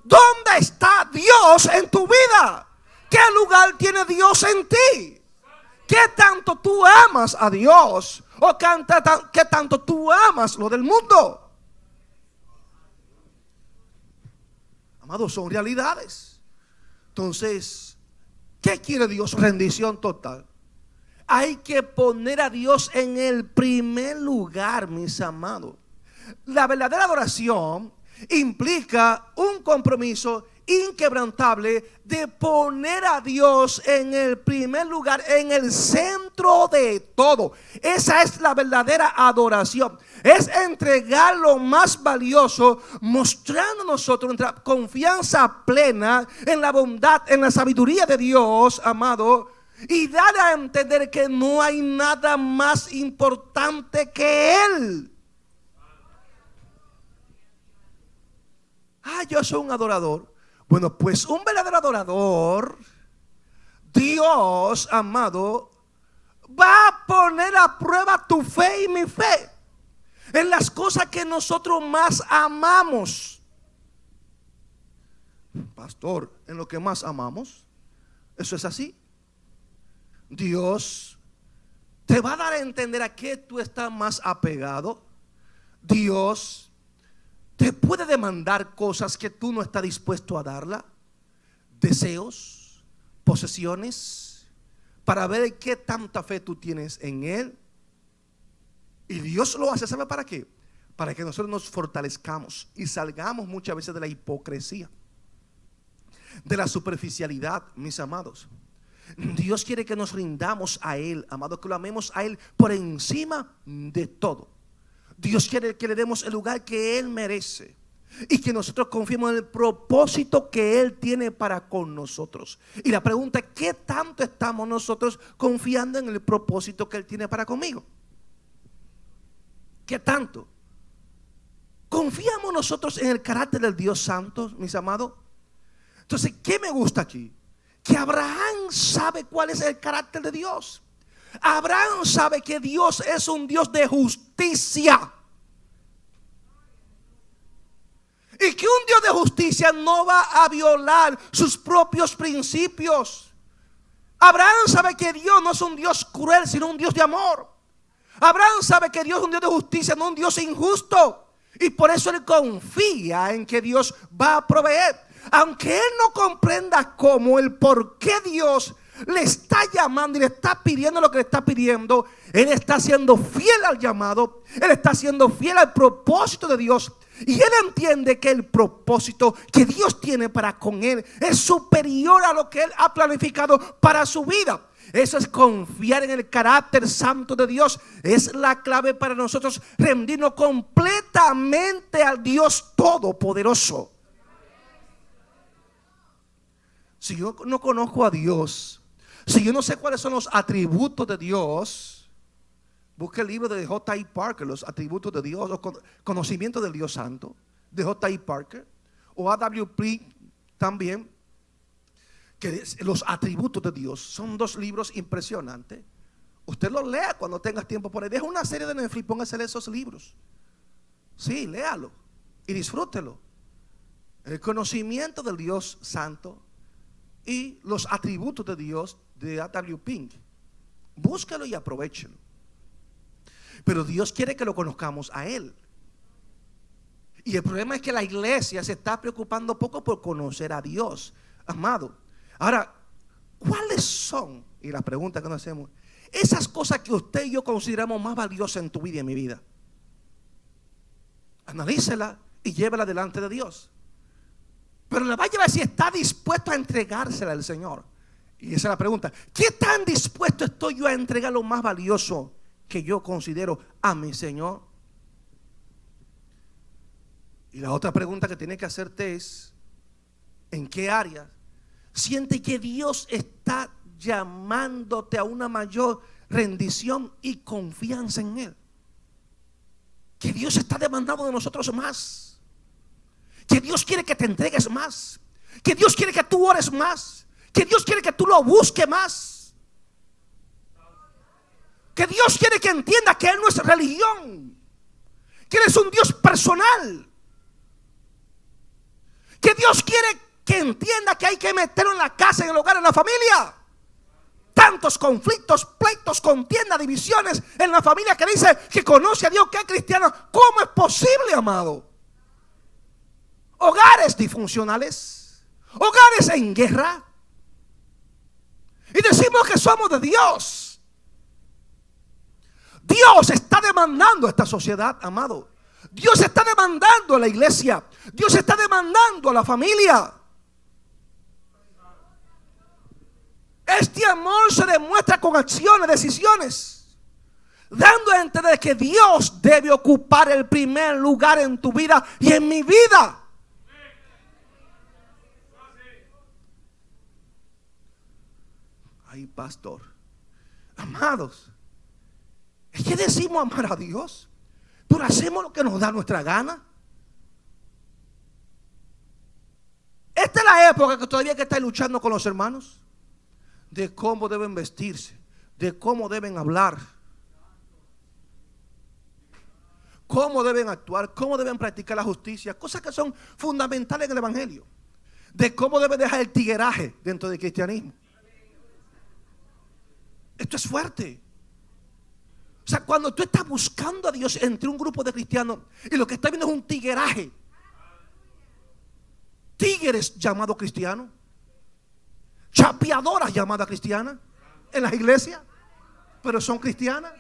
¿Dónde está Dios en tu vida? ¿Qué lugar tiene Dios en ti? ¿Qué tanto tú amas a Dios? ¿O qué tanto tú amas lo del mundo? Amados, son realidades. Entonces, ¿qué quiere Dios? Rendición total. Hay que poner a Dios en el primer lugar, mis amados. La verdadera adoración implica un compromiso inquebrantable de poner a Dios en el primer lugar, en el centro de todo. Esa es la verdadera adoración. Es entregar lo más valioso, mostrando nosotros nuestra confianza plena en la bondad, en la sabiduría de Dios, amado, y dale a entender que no hay nada más importante que Él. Yo soy un adorador. Bueno, pues un verdadero adorador, Dios, amado, va a poner a prueba tu fe y mi fe en las cosas que nosotros más amamos. Pastor, en lo que más amamos, eso es así. Dios te va a dar a entender a qué tú estás más apegado. Dios te puede demandar cosas que tú no estás dispuesto a darla. Deseos, posesiones, para ver qué tanta fe tú tienes en Él. Y Dios lo hace, ¿sabe para qué? Para que nosotros nos fortalezcamos y salgamos muchas veces de la hipocresía, de la superficialidad, mis amados. Dios quiere que nos rindamos a Él, amados, que lo amemos a Él por encima de todo. Dios quiere que le demos el lugar que Él merece y que nosotros confiemos en el propósito que Él tiene para con nosotros. Y la pregunta es: ¿qué tanto estamos nosotros confiando en el propósito que Él tiene para conmigo? ¿Qué tanto? ¿Confiamos nosotros en el carácter del Dios Santo, mis amados? Entonces, ¿qué me gusta aquí? Que Abraham sabe cuál es el carácter de Dios. Abraham sabe que Dios es un Dios de justicia. Y que un Dios de justicia no va a violar sus propios principios. Abraham sabe que Dios no es un Dios cruel, sino un Dios de amor. Abraham sabe que Dios es un Dios de justicia, no un Dios injusto. Y por eso él confía en que Dios va a proveer. Aunque él no comprenda cómo, el por qué Dios le está llamando y le está pidiendo lo que le está pidiendo, él está siendo fiel al llamado, él está siendo fiel al propósito de Dios. Y él entiende que el propósito que Dios tiene para con él es superior a lo que él ha planificado para su vida. Eso es confiar en el carácter santo de Dios. Es la clave para nosotros rendirnos completamente al Dios Todopoderoso. Si yo no conozco a Dios, si yo no sé cuáles son los atributos de Dios, busque el libro de J.I. Parker, los atributos de Dios, o conocimiento del Dios Santo, de J.I. Parker, o A.W. Pink también, que los atributos de Dios. Son dos libros impresionantes. Usted los lea cuando tenga tiempo por ahí. Deja una serie de Netflix, póngase a leer esos libros. Sí, léalo y disfrútelo. El conocimiento del Dios Santo y los atributos de Dios de A.W. Pink. Búsquelo y aprovechelo. Pero Dios quiere que lo conozcamos a Él. Y el problema es que la iglesia se está preocupando poco por conocer a Dios, amado. Ahora, ¿cuáles son? Y la pregunta que nos hacemos: esas cosas que usted y yo consideramos más valiosas en tu vida y en mi vida. Analícela y llévala delante de Dios. Pero la va a llevar si está dispuesto a entregársela al Señor. Y esa es la pregunta: ¿qué tan dispuesto estoy yo a entregar lo más valioso que yo considero a mi Señor? Y la otra pregunta que tienes que hacerte es: ¿en qué área siente que Dios está llamándote a una mayor rendición y confianza en Él? Que Dios está demandando de nosotros más. Que Dios quiere que te entregues más. Que Dios quiere que tú ores más. Que Dios quiere que tú lo busques más. Que Dios quiere que entienda que Él no es religión, que Él es un Dios personal. Que Dios quiere que entienda que hay que meterlo en la casa, en el hogar, en la familia. Tantos conflictos, pleitos, contiendas, divisiones en la familia, que dice que conoce a Dios, que es cristiano. ¿Cómo es posible, amado? Hogares disfuncionales, hogares en guerra, y decimos que somos de Dios. Dios está demandando a esta sociedad, amado. Dios está demandando a la iglesia. Dios está demandando a la familia. Este amor se demuestra con acciones, decisiones, dando a entender que Dios debe ocupar el primer lugar en tu vida y en mi vida. Ay, pastor. Amados, es que decimos amar a Dios, pero hacemos lo que nos da nuestra gana. Esta es la época que todavía hay que estar luchando con los hermanos de cómo deben vestirse, de cómo deben hablar, cómo deben actuar, cómo deben practicar la justicia, cosas que son fundamentales en el evangelio, de cómo deben dejar el tigueraje dentro del cristianismo. Esto es fuerte. O sea, cuando tú estás buscando a Dios entre un grupo de cristianos y lo que estás viendo es un tigueraje, tigres llamados cristianos, chapeadoras llamadas cristianas en las iglesias, pero son cristianas.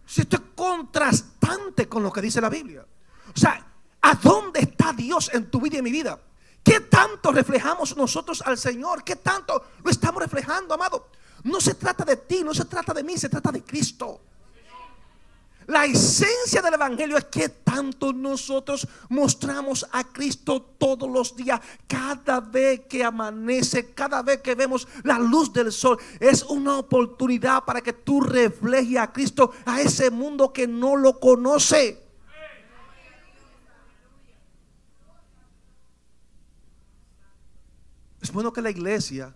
Si esto es contrastante con lo que dice la Biblia. O sea, ¿a dónde está Dios en tu vida y en mi vida? ¿Qué tanto reflejamos nosotros al Señor? ¿Qué tanto lo estamos reflejando, amado? No se trata de ti, no se trata de mí, se trata de Cristo. La esencia del evangelio es que tanto nosotros mostramos a Cristo todos los días. Cada vez que amanece, cada vez que vemos la luz del sol, es una oportunidad para que tú reflejes a Cristo a ese mundo que no lo conoce. Es bueno que la iglesia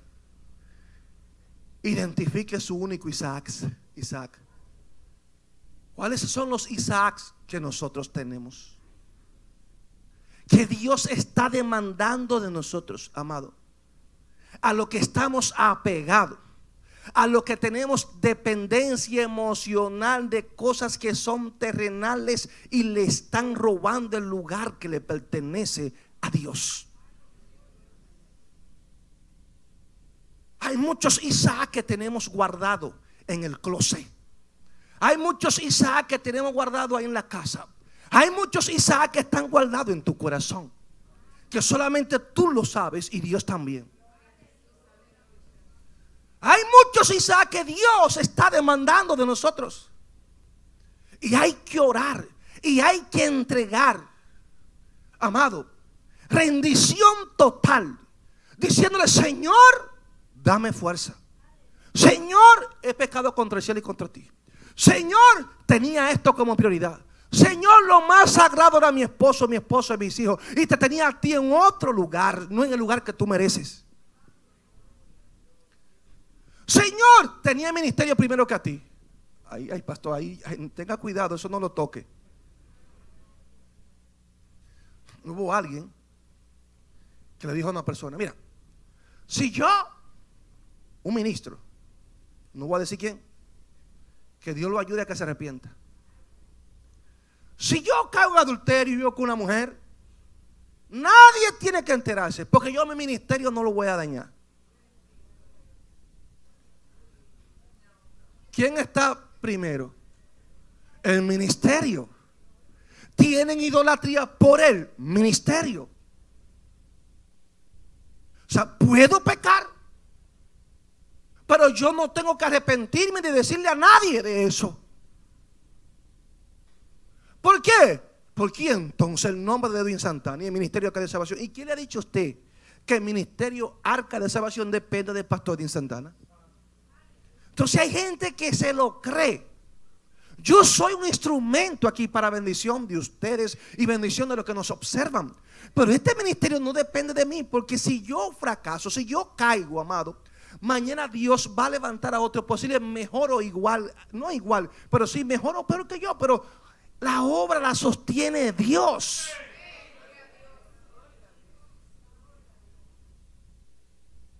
identifique su único Isaac. ¿Cuáles son los Isaacs que nosotros tenemos? Que Dios está demandando de nosotros, amado. A lo que estamos apegados, a lo que tenemos dependencia emocional de cosas que son terrenales y le están robando el lugar que le pertenece a Dios. Hay muchos Isaac que tenemos guardado en el closet. Hay muchos Isaac que tenemos guardado ahí en la casa. Hay muchos Isaac que están guardados en tu corazón, que solamente tú lo sabes y Dios también. Hay muchos Isaac que Dios está demandando de nosotros. Y hay que orar y hay que entregar, amado, rendición total, diciéndole: Señor, dame fuerza. Señor, he pecado contra el cielo y contra ti. Señor, tenía esto como prioridad. Señor, lo más sagrado era mi esposo y mis hijos, y te tenía a ti en otro lugar, no en el lugar que tú mereces. Señor, tenía el ministerio primero que a ti. Ay, pastor, ahí tenga cuidado, eso no lo toque. Hubo alguien que le dijo a una persona: mira, si yo, un ministro, no voy a decir quién, que Dios lo ayude a que se arrepienta. Si yo caigo en adulterio y vivo con una mujer, nadie tiene que enterarse, porque yo mi ministerio no lo voy a dañar. ¿Quién está primero? El ministerio. Tienen idolatría por el ministerio. O sea, puedo pecar, pero yo no tengo que arrepentirme de decirle a nadie de eso. ¿Por qué? Porque entonces el nombre de Edwin Santana y el Ministerio Arca de Salvación. ¿Y quién le ha dicho a usted que el Ministerio Arca de Salvación depende del pastor Edwin Santana? Entonces hay gente que se lo cree. Yo soy un instrumento aquí para bendición de ustedes y bendición de los que nos observan. Pero este ministerio no depende de mí, porque si yo fracaso, si yo caigo, amado, mañana Dios va a levantar a otro posible mejor o igual, no igual, pero sí mejor o peor que yo, pero la obra la sostiene Dios.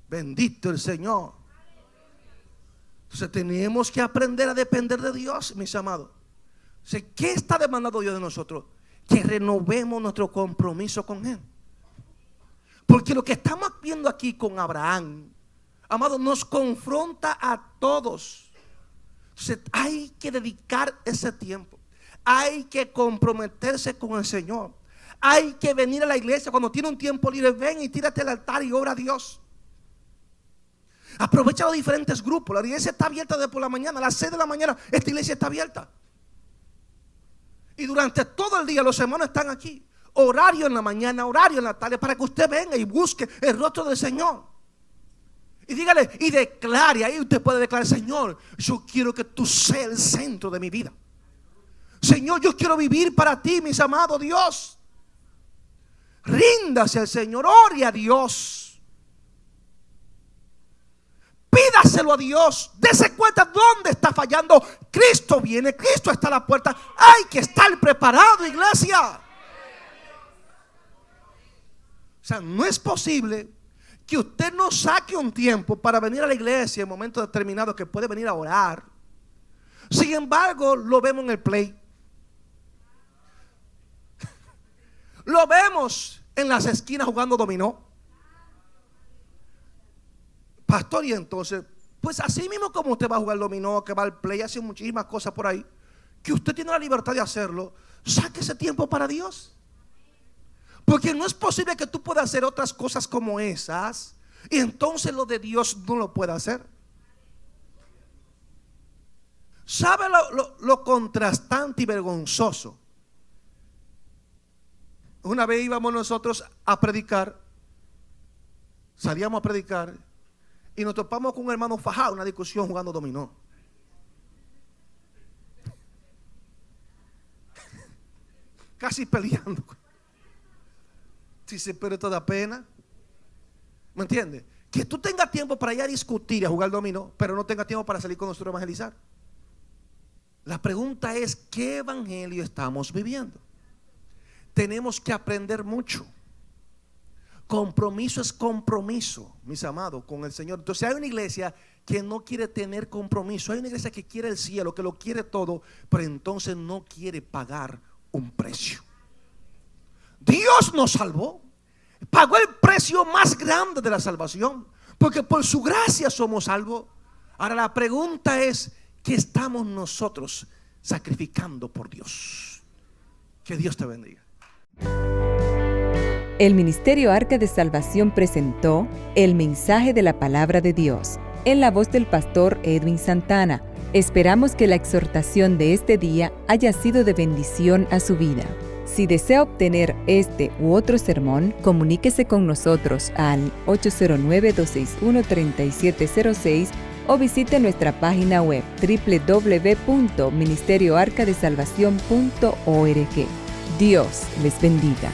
Bendito el Señor. Entonces tenemos que aprender a depender de Dios, mis amados. Entonces, ¿qué está demandando Dios de nosotros? Que renovemos nuestro compromiso con Él. Porque lo que estamos viendo aquí con Abraham, amado, nos confronta a todos. Entonces, hay que dedicar ese tiempo. Hay que comprometerse con el Señor. Hay que venir a la iglesia cuando tiene un tiempo libre. Ven y tírate al altar y ora a Dios. Aprovecha los diferentes grupos. La iglesia está abierta desde por la mañana. A las 6 de la mañana esta iglesia está abierta. Y durante todo el día los hermanos están aquí. Horario en la mañana, horario en la tarde, para que usted venga y busque el rostro del Señor. Y dígale, y declare, ahí usted puede declarar: Señor, yo quiero que tú seas el centro de mi vida. Señor, yo quiero vivir para ti, mis amados Dios. Ríndase al Señor, ore a Dios. Pídaselo a Dios. Dese cuenta dónde está fallando. Cristo viene, Cristo está a la puerta. Hay que estar preparado, iglesia. O sea, no es posible que usted no saque un tiempo para venir a la iglesia en momentos determinados, que puede venir a orar. Sin embargo, lo vemos en el play. Lo vemos en las esquinas jugando dominó. Pastor, y entonces, pues así mismo como usted va a jugar dominó, que va al play, hace muchísimas cosas por ahí, que usted tiene la libertad de hacerlo, saque ese tiempo para Dios. Porque no es posible que tú puedas hacer otras cosas como esas y entonces lo de Dios no lo pueda hacer. ¿Sabe lo contrastante y vergonzoso? Una vez íbamos nosotros a predicar, salíamos a predicar y nos topamos con un hermano fajado, una discusión jugando dominó. Casi peleando. Dice, pero esto da pena. ¿Me entiendes? Que tú tengas tiempo para ir a discutir y a jugar dominó, pero no tengas tiempo para salir con nosotros a evangelizar. La pregunta es, ¿qué evangelio estamos viviendo? Tenemos que aprender mucho. Compromiso es compromiso, mis amados, con el Señor. Entonces hay una iglesia que no quiere tener compromiso. Hay una iglesia que quiere el cielo, que lo quiere todo, pero entonces no quiere pagar un precio. Dios nos salvó, pagó el precio más grande de la salvación, porque por su gracia somos salvos. Ahora la pregunta es, ¿qué estamos nosotros sacrificando por Dios? Que Dios te bendiga. El Ministerio Arca de Salvación presentó el mensaje de la Palabra de Dios en la voz del pastor Edwin Santana. Esperamos que la exhortación de este día haya sido de bendición a su vida. Si desea obtener este u otro sermón, comuníquese con nosotros al 809-261-3706 o visite nuestra página web www.ministerioarcadesalvacion.org. Dios les bendiga.